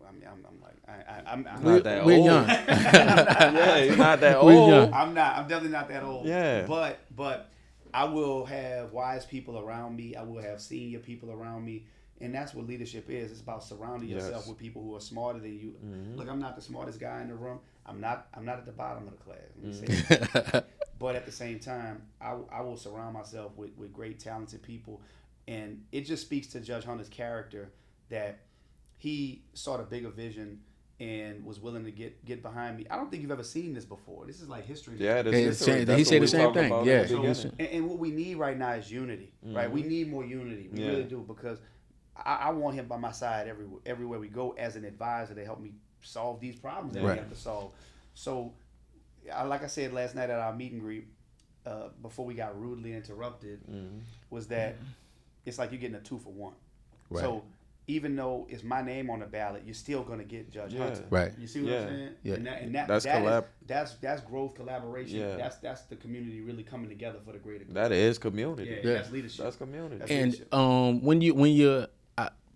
I'm not that old. We're young. Yeah, you're not that old. I'm definitely not that old. Yeah. But I will have wise people around me. I will have senior people around me. And that's what leadership is. It's about surrounding yourself with people who are smarter than you. Mm-hmm. Look, I'm not the smartest guy in the room. I'm not at the bottom of the class. Let me say that. But at the same time, I will surround myself with great, talented people. And it just speaks to Judge Hunter's character that he saw the bigger vision and was willing to get behind me. I don't think you've ever seen this before. This is like history. Yeah, he said the same thing. Yeah. So, and what we need right now is unity, right? We need more unity. We really do, because I want him by my side everywhere we go as an advisor to help me solve these problems that we have to solve. So, like I said last night at our meet and greet, before we got rudely interrupted, was that it's like you're getting a 2-for-1. Right. So even though it's my name on the ballot, you're still going to get Judge Hunter. Right. You see what I'm saying? Yeah. And that's growth, collaboration. Yeah. That's the community really coming together for the greater good. That is community. Yeah. That's leadership. That's community. That's and leadership. When you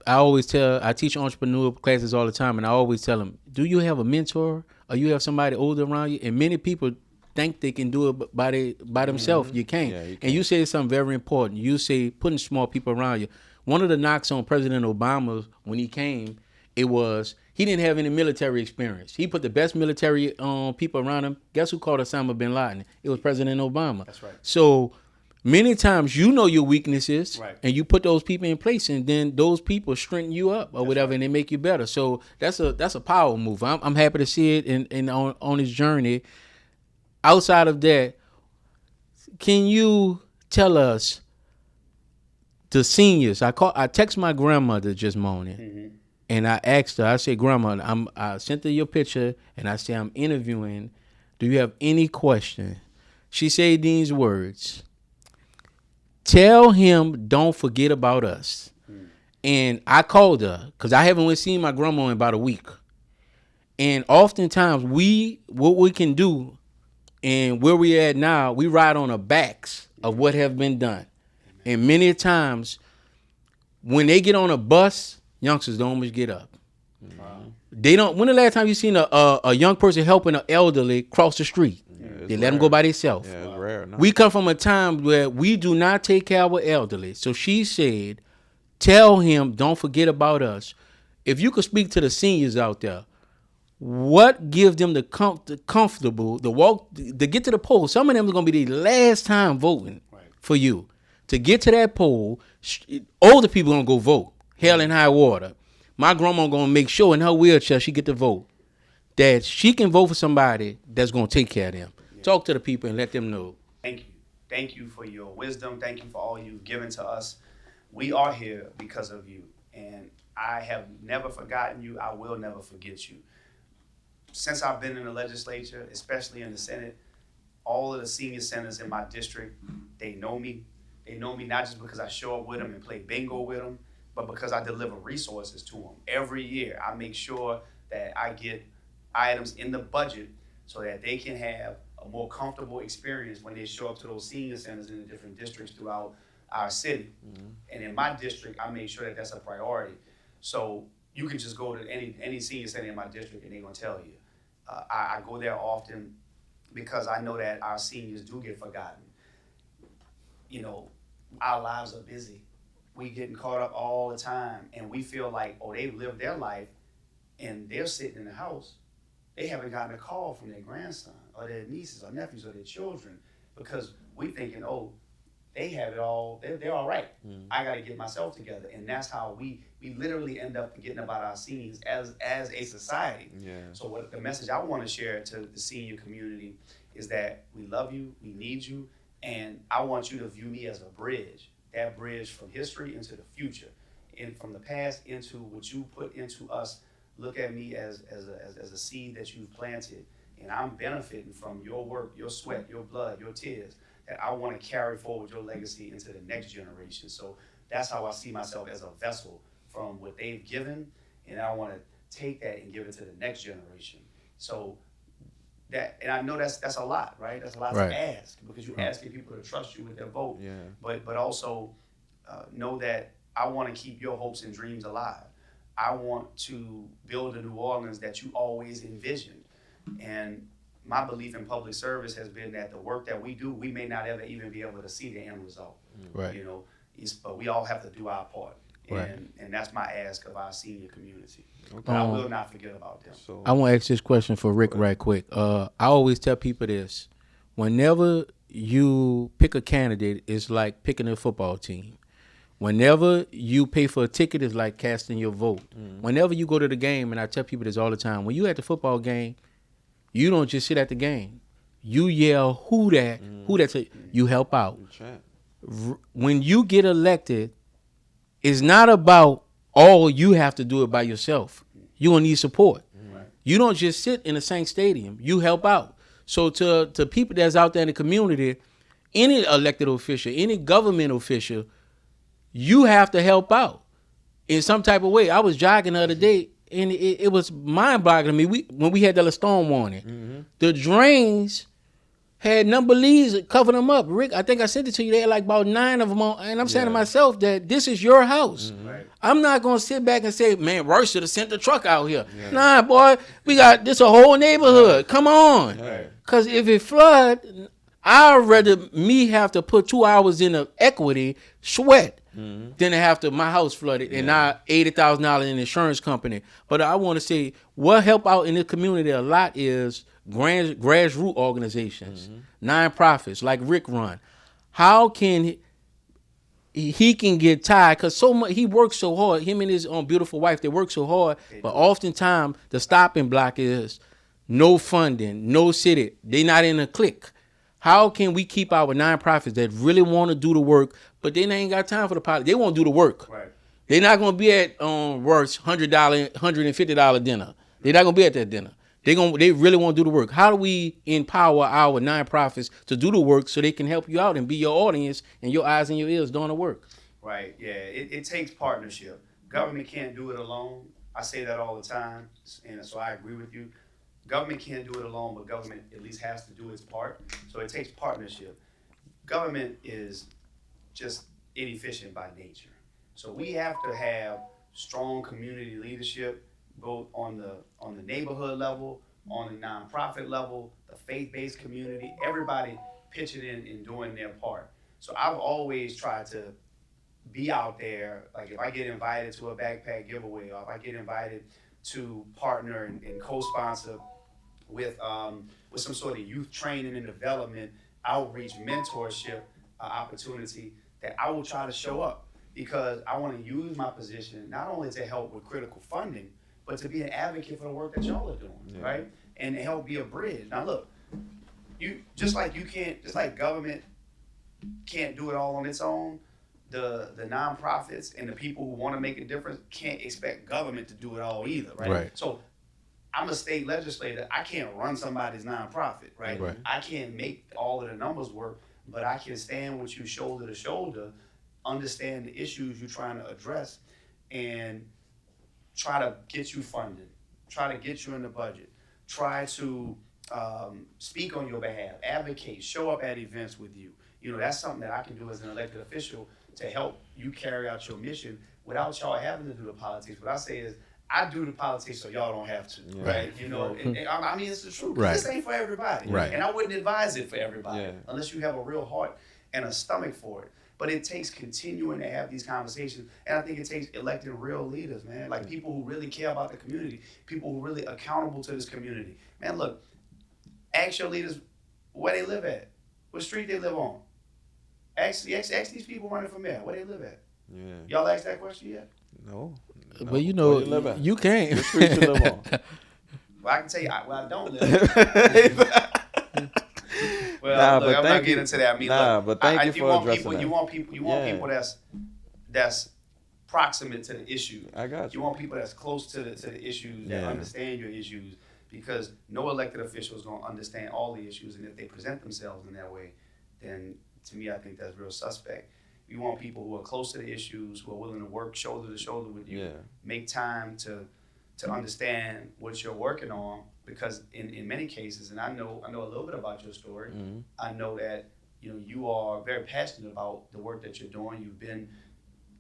I always I teach entrepreneur classes all the time, and I always tell them, do you have a mentor or you have somebody older around you? And many people think they can do it by themselves. You can't. Yeah, you can. And you say something very important. You say putting smart people around you. One of the knocks on President Obama when he came, it was he didn't have any military experience. He put the best military people around him. Guess who called Osama bin Laden? It was President Obama. That's right. So many times you know your weaknesses, right, and you put those people in place, and then those people strengthen you up or whatever, right, and they make you better. So that's a power move. I'm happy to see it in on his journey. Outside of that, can you tell us the seniors? I text my grandmother just morning, mm-hmm, and I asked her. I said, "Grandma, I sent her your picture, and I said I'm interviewing. Do you have any question?" She said these words: "Tell him don't forget about us." Mm. And I called her because I haven't seen my grandma in about a week. And oftentimes what we can do and where we at now, we ride on the backs of what have been done. And many times when they get on a bus, youngsters don't always get up. Wow. They don't. When the last time you seen a young person helping an elderly cross the street? They let them go by themselves. Yeah, it's rare. No. We come from a time where we do not take care of our elderly. So she said, tell him, don't forget about us. If you could speak to the seniors out there, what gives them the comfortable, the walk, to get to the poll? Some of them are going to be the last time voting, right, for you. To get to that poll, older people going to go vote. Hell and high water. My grandma going to make sure in her wheelchair she get to vote. That she can vote for somebody that's going to take care of them. Talk to the people and let them know. Thank you. Thank you for your wisdom. Thank you for all you've given to us. We are here because of you. And I have never forgotten you. I will never forget you. Since I've been in the legislature, especially in the Senate, all of the senior senators in my district, they know me. They know me not just because I show up with them and play bingo with them, but because I deliver resources to them. Every year, I make sure that I get items in the budget so that they can have a more comfortable experience when they show up to those senior centers in the different districts throughout our city. Mm-hmm. And in my district, I make sure that that's a priority. So you can just go to any senior center in my district and they're gonna tell you. I go there often because I know that our seniors do get forgotten. You know, our lives are busy. We getting caught up all the time and we feel like, oh, they've lived their life and they're sitting in the house. They haven't gotten a call from their grandson or their nieces or nephews or their children because we thinking, oh, they have it all, they're all right. Mm. I got to get myself together. And that's how we literally end up forgetting about our seniors as a society. Yeah. So what the message I want to share to the senior community is that we love you, we need you, and I want you to view me as a bridge, that bridge from history into the future, and from the past into what you put into us. Look at me as a seed that you've planted, and I'm benefiting from your work, your sweat, your blood, your tears, that I want to carry forward your legacy into the next generation. So that's how I see myself, as a vessel from what they've given, and I want to take that and give it to the next generation. So that, and I know that's a lot, right? That's a lot to ask, because you're asking people to trust you with their vote. Yeah. But also know that I want to keep your hopes and dreams alive. I want to build a New Orleans that you always envisioned. And my belief in public service has been that the work that we do, we may not ever even be able to see the end result. Right. You know, but we all have to do our part. Right. And that's my ask of our senior community. Okay. I will not forget about them. So, I want to ask this question for Rick right quick. I always tell people this. Whenever you pick a candidate, it's like picking a football team. Whenever you pay for a ticket, it's like casting your vote. Mm. Whenever you go to the game, and I tell people this all the time, when you at the football game, you don't just sit at the game. You yell, who that, you help out. When you get elected, it's not about all you have to do it by yourself. You're going to need support. Right. You don't just sit in the same stadium. You help out. So to people that's out there in the community, any elected official, any government official, you have to help out in some type of way. I was jogging the other day, and it was mind-boggling to me. When we had that storm warning, the drains had number leaves covering them up. Rick, I think I sent it to you. They had like about 9 of them on, and I'm saying to myself that this is your house. Right. I'm not going to sit back and say, man, Royce should have sent the truck out here. Yeah. Nah, boy, we got this a whole neighborhood. Come on. Right. Because if it flood, I'd rather me have to put 2 hours in the equity sweat than to have to my house flooded and not $80,000 in insurance company. But I want to say what help out in the community a lot is grassroots organizations, nonprofits like Rick run. How can he can get tired because so much he works so hard. Him and his beautiful wife, they work so hard, but oftentimes the stopping block is no funding, no city. They not in a clique. How can we keep our nonprofits that really want to do the work, but they ain't got time for the pilot? They won't do the work. Right. They're not gonna be at Royce $100, $150 dinner. They're not gonna be at that dinner. They really want to do the work. How do we empower our nonprofits to do the work so they can help you out and be your audience and your eyes and your ears doing the work? Right. Yeah. It takes partnership. Government can't do it alone. I say that all the time, and so I agree with you. Government can't do it alone, but government at least has to do its part. So it takes partnership. Government is just inefficient by nature. So we have to have strong community leadership, both on the neighborhood level, on the nonprofit level, the faith-based community, everybody pitching in and doing their part. So I've always tried to be out there, like if I get invited to a backpack giveaway, or if I get invited to partner and co-sponsor with some sort of youth training and development, outreach, mentorship opportunity, that I will try to show up because I want to use my position not only to help with critical funding, but to be an advocate for the work that y'all are doing, right? And to help be a bridge. Now look, just like government can't do it all on its own, the nonprofits and the people who want to make a difference can't expect government to do it all either, right? So I'm a state legislator. I can't run somebody's nonprofit, right? I can't make all of the numbers work, but I can stand with you shoulder to shoulder, understand the issues you're trying to address, and try to get you funded, try to get you in the budget, try to speak on your behalf, advocate, show up at events with you. You know, that's something that I can do as an elected official to help you carry out your mission without y'all having to do the politics. What I say is, I do the politics so y'all don't have to, right? You know, and I mean, it's the truth. This ain't for everybody, and I wouldn't advise it for everybody unless you have a real heart and a stomach for it. But it takes continuing to have these conversations, and I think it takes electing real leaders, man, like people who really care about the community, people who are really accountable to this community. Man, look, ask your leaders where they live at, what street they live on. Ask these people running for mayor where they live at. Y'all asked that question yet? No. But you know, you can't. What street you live on? Well, I can tell you, I don't live. Well, look, I'm not getting into that. I mean, but thank you for addressing that. You want people that's proximate to the issue. I got you. You want people that's close to the issues, that understand your issues, because no elected official is going to understand all the issues, and if they present themselves in that way, then to me, I think that's real suspect. You want people who are close to the issues, who are willing to work shoulder to shoulder with you, make time to understand what you're working on, because in many cases, and I know a little bit about your story, I know that you are very passionate about the work that you're doing.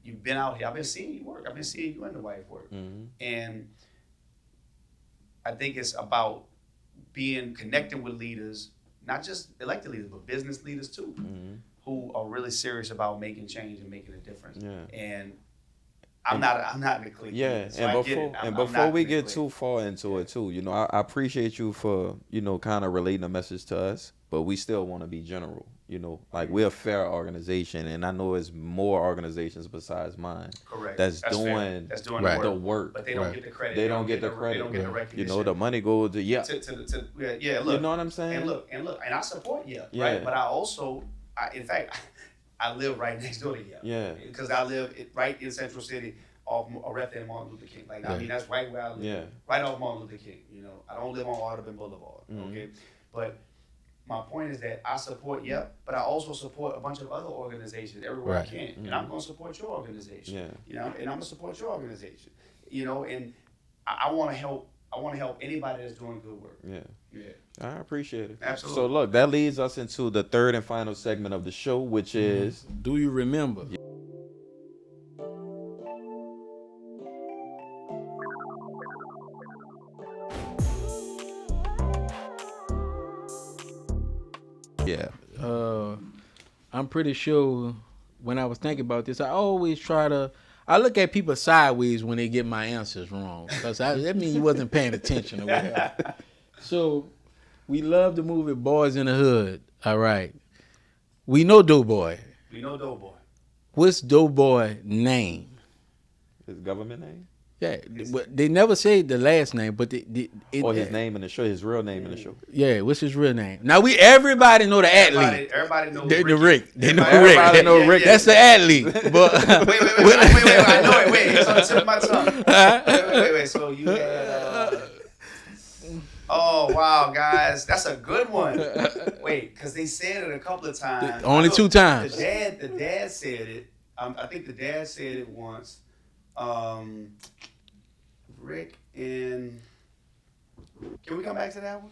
You've been out here. I've been seeing you work. I've been seeing you and the wife work. And I think it's about connecting with leaders, not just elected leaders, but business leaders too, who are really serious about making change and making a difference. And I'm not in the clique. And before we get too far into it too, I appreciate you for, kind of relating a message to us, but we still want to be general, like we're a fair organization, and I know it's more organizations besides mine. Correct. That's doing the work. But they don't get the credit. They don't get the credit. They don't get the recognition. The money goes to look, you know what I'm saying? And I support right? But I also, in fact, I live right next door to you. Because I live right in Central City off Aretha and Martin Luther King. I mean, that's right where I live. Right off Martin Luther King. I don't live on Audubon Boulevard. Okay? But my point is that I support but I also support a bunch of other organizations everywhere I can. And I'm going to support your organization. And I'm going to support your organization. And I want to help. I want to help anybody that's doing good work. I appreciate it. Absolutely. So look, that leads us into the third and final segment of the show, which is Do You Remember? Yeah. I'm pretty sure when I was thinking about this, I always I look at people sideways when they get my answers wrong, because that means you wasn't paying attention or whatever. So, we love the movie Boys in the Hood. All right. We know Doughboy. We know Doughboy. What's Doughboy name? His government name? Yeah, they never say the last name, but his name in the show, his real name in the show. Yeah, what's his real name? Now everybody know the athlete. Everybody knows the Rick. They know everybody Rick. Know Rick. That's the athlete. But wait. I know it. Wait, it's on the tip of my tongue. Wait. So you had. Oh wow, guys, that's a good one. Wait, because they said it a couple of times. Only 2 times. The dad said it. I think the dad said it once. Rick and can we come back to that one?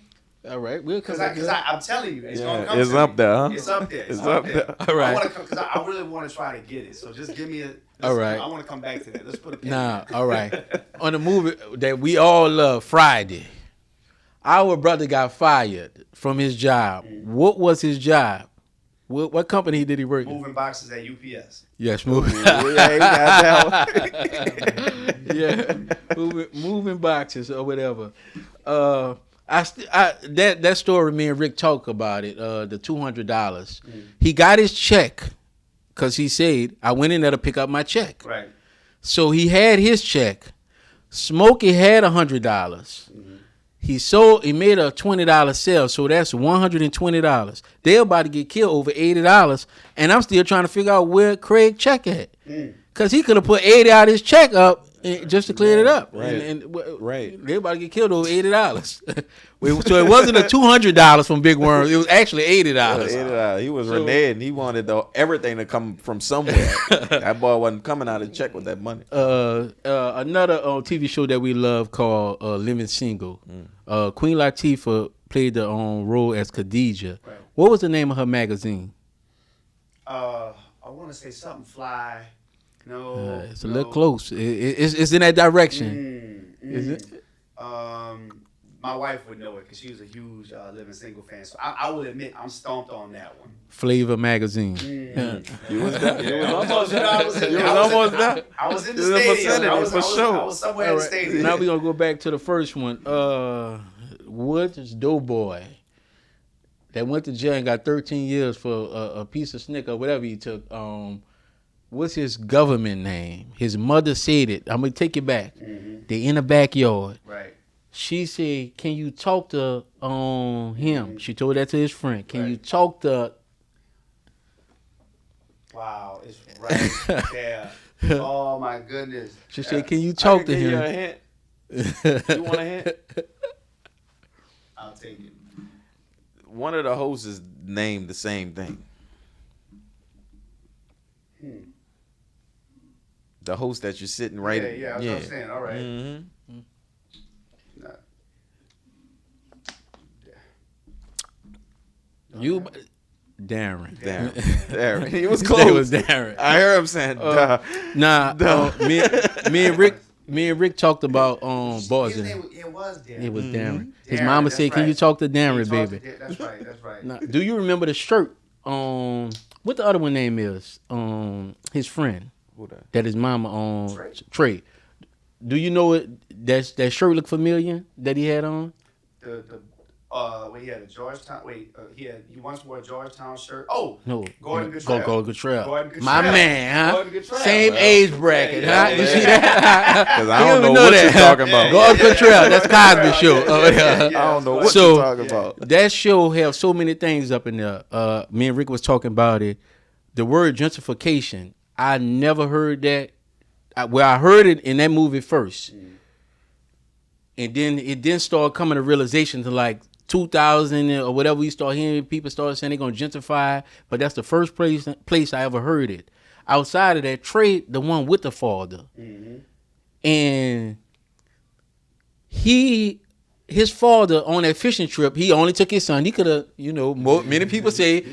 All right, we'll come back. Because I'm telling you, it's gonna come. It's up there, huh? It's up there. It's up there. All right. Because I really want to try to get it. So just give me all right. I want to come back to that. Let's put a pin. All right. On the movie that we all love, Friday, our brother got fired from his job. Mm-hmm. What was his job? What company did he work in? Moving boxes at UPS. Yes, moving. Moving boxes or whatever. That story, me and Rick talk about it. The $200. Mm-hmm. He got his check because he said, "I went in there to pick up my check." Right. So he had his check. Smokey had $100. Mm-hmm. He made a $20 sale, so that's $120. They're about to get killed over $80, and I'm still trying to figure out where Craig check at, because he could have put 80 out of his check up just to clear it up. Right. Right. They're about to get killed over $80. So it wasn't a $200 from Big Worm. It was actually $80. $80. He was reneged, and he wanted everything to come from somewhere. That boy wasn't coming out of check with that money. Another TV show that we love called Living Single. Queen Latifah played the role as Khadijah. Right. What was the name of her magazine? I want to say something fly. No, it's a little close. It's in that direction. Is it? My wife would know it because she was a huge Living Single fan. So I will admit I'm stumped on that one. Flavor magazine. You was almost there. I was in the stadium. I was somewhere in the stadium. Now we're going to go back to the first one. What's Doughboy that went to jail and got 13 years for a piece of snicker or whatever he took. What's his government name? His mother said it. I'm going to take it back. Mm-hmm. They in the backyard. Right. She said, "Can you talk to him?" Mm-hmm. She told that to his friend. Can you talk to... Wow, it's right there. Oh, my goodness. She said, "Can you talk to him?" You a hint? You want a hint? I'll take it. One of the hosts is named the same thing. The host that you're sitting right in. Yeah, that's what I'm saying. All right. Mm-hmm. You, Darren. He was close. It was Darren. I heard him saying, duh. Me and Rick talked about boys. It was Darren. It was Darren. His mama said, "Can you talk to Darren, baby?" That's right. Now, do you remember the shirt? What the other one name is? His friend. Who that? That his mama Trey. Do you know it? That shirt look familiar that he had on? He had a Georgetown. He once wore a Georgetown shirt. Oh, no, Gordon Cottrell. Gordon Cottrell. My man, huh? Gordon Cottrell. Same age bracket, huh? You see that? Because I don't know what you're talking about. Gordon Cottrell. That's Cosby show. I don't know what you're talking about. That show have so many things up in there. Me and Rick was talking about it. The word gentrification. I never heard that. I heard it in that movie first. And then it didn't start coming to realization to like 2000 or whatever. We start hearing people start saying they're going to gentrify. But that's the first place I ever heard it. Outside of that, Trey, the one with the father. Mm-hmm. And his father on that fishing trip, he only took his son. He could have, many people say,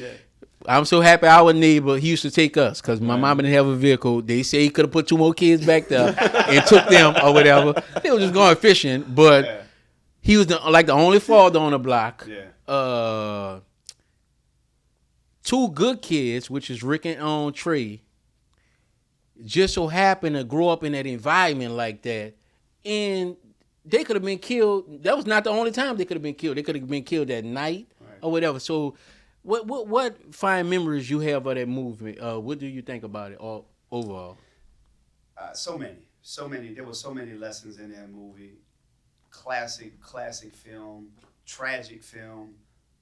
I'm so happy our neighbor, he used to take us because my mama didn't have a vehicle. They say he could have put 2 more kids back there and took them or whatever. They were just going fishing, but he was the only father on the block. Yeah. two good kids, which is Rick and Trey, just so happened to grow up in that environment like that, and they could have been killed. That was not the only time they could have been killed. They could have been killed that night or whatever. So, what fine memories you have of that movie? What do you think about it all overall? So many. There were so many lessons in that movie. Classic film, tragic film,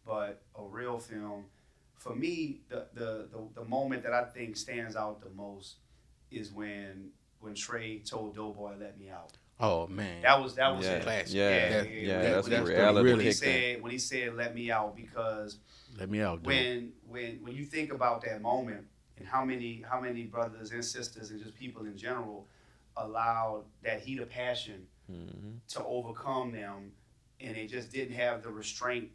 but a real film. For me, the moment that I think stands out the most is when Trey told Doughboy, "Let me out." Oh man, that was a classic. That's the reality. When he said, "Let me out," because let me out. When you think about that moment and how many brothers and sisters and just people in general allowed that heat of passion to overcome them, and they just didn't have the restraint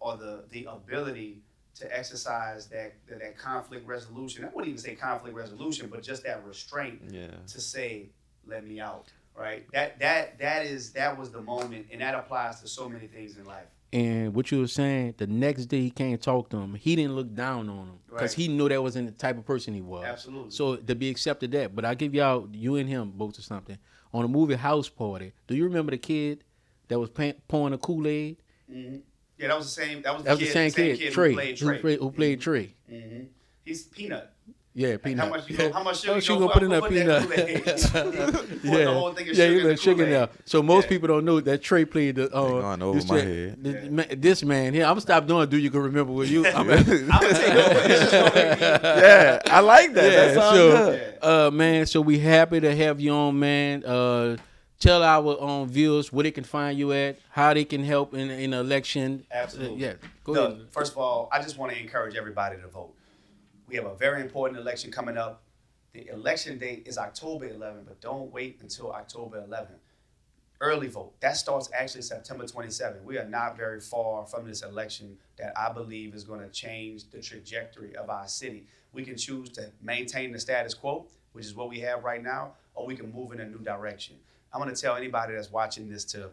or the ability to exercise that conflict resolution. I wouldn't even say conflict resolution, but just that restraint to say, "Let me out." Right? That was the moment, and that applies to so many things in life. And what you were saying, the next day he came talk to him. He didn't look down on him because he knew that wasn't the type of person he was. Absolutely. So to be accepted that. But I give y'all, you and him both or something, on the movie House Party. Do you remember the kid that was pouring the Kool-Aid? Mm-hmm. Yeah, that was the same. That was the same kid. Trey, who played Trey. Mm-hmm. He's Peanut. Yeah, Peanut. How much sugar you gonna put in that Peanut? The whole thing of sugar in the So most people don't know that Trey played the. Going over my head. This man here, I'm gonna stop doing. Do you can remember what you? I'm gonna take over. Yeah, I like that. Yeah, that sounds good. Man, so we happy to have you on, man. Tell our viewers where they can find you at, how they can help in the election. Absolutely. Go ahead. First of all, I just want to encourage everybody to vote. We have a very important election coming up. The election date is October 11th, but don't wait until October 11th. Early vote. That starts actually September 27th. We are not very far from this election that I believe is going to change the trajectory of our city. We can choose to maintain the status quo, which is what we have right now, or we can move in a new direction. I'm going to tell anybody that's watching this to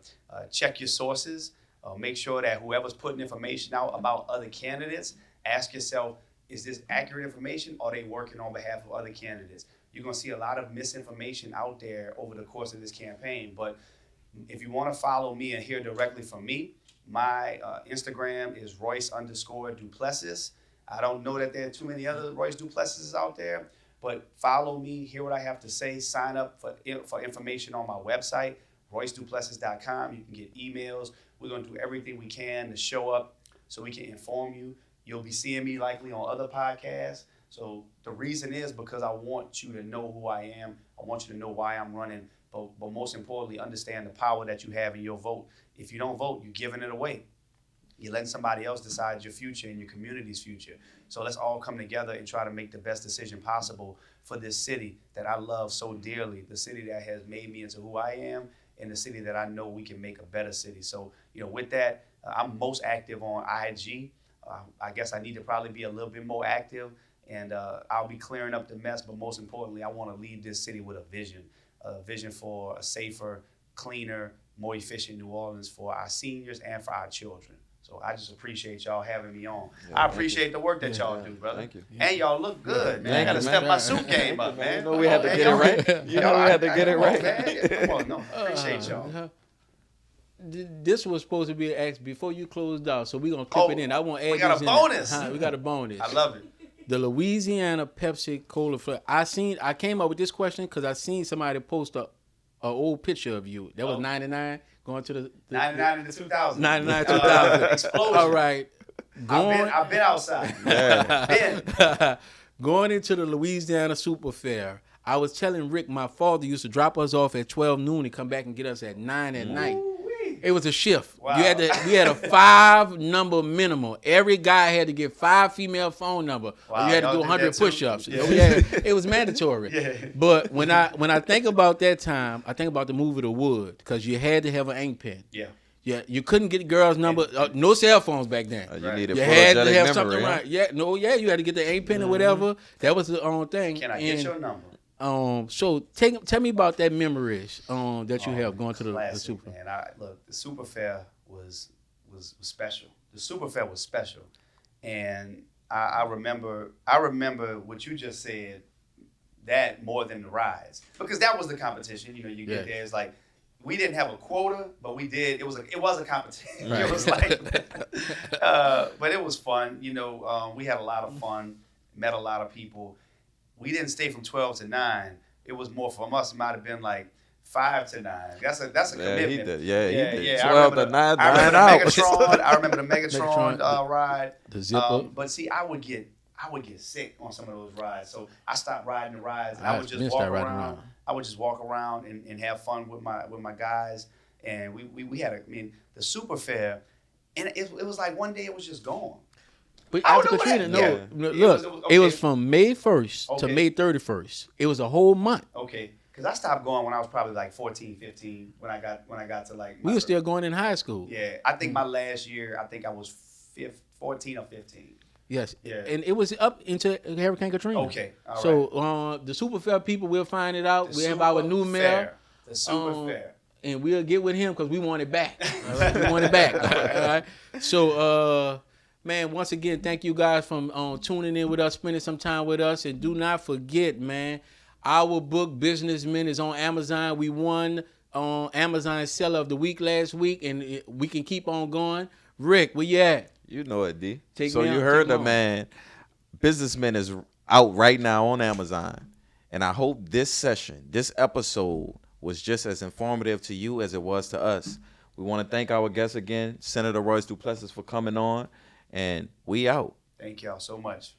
check your sources. Make sure that whoever's putting information out about other candidates, ask yourself, is this accurate information, or are they working on behalf of other candidates? You're going to see a lot of misinformation out there over the course of this campaign. But if you want to follow me and hear directly from me, my Instagram is Royce_Duplessis. I don't know that there are too many other Royce Duplessis out there, but follow me, hear what I have to say, sign up for information on my website, RoyceDuplessis.com. You can get emails. We're going to do everything we can to show up so we can inform you. You'll be seeing me likely on other podcasts. So the reason is because I want you to know who I am. I want you to know why I'm running. But most importantly, understand the power that you have in your vote. If you don't vote, you're giving it away. You're letting somebody else decide your future and your community's future. So let's all come together and try to make the best decision possible for this city that I love so dearly, the city that has made me into who I am, and the city that I know we can make a better city. So, with that, I'm most active on IG. I guess I need to probably be a little bit more active, and I'll be clearing up the mess. But most importantly, I want to leave this city with a vision for a safer, cleaner, more efficient New Orleans for our seniors and for our children. So I just appreciate y'all having me on. Yeah, I appreciate the work that y'all do, brother. Thank you. And y'all look good, man. I got to step my suit game up, man. You know we had to get it right. You know we had to get it right. Come on, no, appreciate y'all. This was supposed to be an ask before you closed out, so we're going to clip it in. I want to add we got a bonus. We got a bonus. I love it. The Louisiana Pepsi Cola flavor. I came up with this question because I seen somebody post a old picture of you. That was 99 going to the 99 into 2000. 99 2000. Explosion. All right. I've been outside. Yeah. Going into the Louisiana Super Fair, I was telling Rick my father used to drop us off at 12 noon and come back and get us at 9 at night. It was a shift. Wow. We had a 5-number minimum. Every guy had to get 5 female phone number. Wow. Or you had to do 100 push-ups. Yeah. It was mandatory. Yeah. But when I think about that time, I think about the movie The Wood, because you had to have an ink pen. Yeah. Yeah, you couldn't get the girl's number. No cell phones back then. You needed you had to have memory, something right. Yeah, you had to get the ink pen or whatever. That was the own thing. Can I get your number? So tell me about that memories that you have going to the Super. Man, the Super Fair was special. The Super Fair was special, and I remember what you just said, that more than the rides, because that was the competition. You get there, it's like we didn't have a quota, but we did. It was a competition. Right. It was like, but it was fun. We had a lot of fun, met a lot of people. We didn't stay from 12 to 9. It was more from us. It might have been like 5 to 9. That's a commitment. He did. Yeah, he did. 12 to 9. I remember the Megatron ride. The zipper. But see, I would get sick on some of those rides, so I stopped riding the rides. And I would just walk around. I would just walk around and have fun with my guys. And we had the super fair, and it was like one day it was just gone. But after Katrina, look, it was from May 1st to May 31st. It was a whole month. Okay, because I stopped going when I was probably like 14, 15. When I got to like. We were still going in high school. Yeah, I think my last year, I think I was 14 or 15. Yes, yeah. And it was up into Hurricane Katrina. Okay, all right. The Super Fair people, we'll find it out. We have our new mayor. The Super Fair. And we'll get with him because we want it back. All right? We want it back. All right. So, man, once again, thank you guys for tuning in with us, spending some time with us. And do not forget, man, our book, Businessmen, is on Amazon. We won Amazon Seller of the Week last week, and we can keep on going. Rick, where you at? You know it, D. So you heard the man. Businessmen is out right now on Amazon. And I hope this episode was just as informative to you as it was to us. We want to thank our guest again, Senator Royce Duplessis, for coming on. And we out. Thank y'all so much.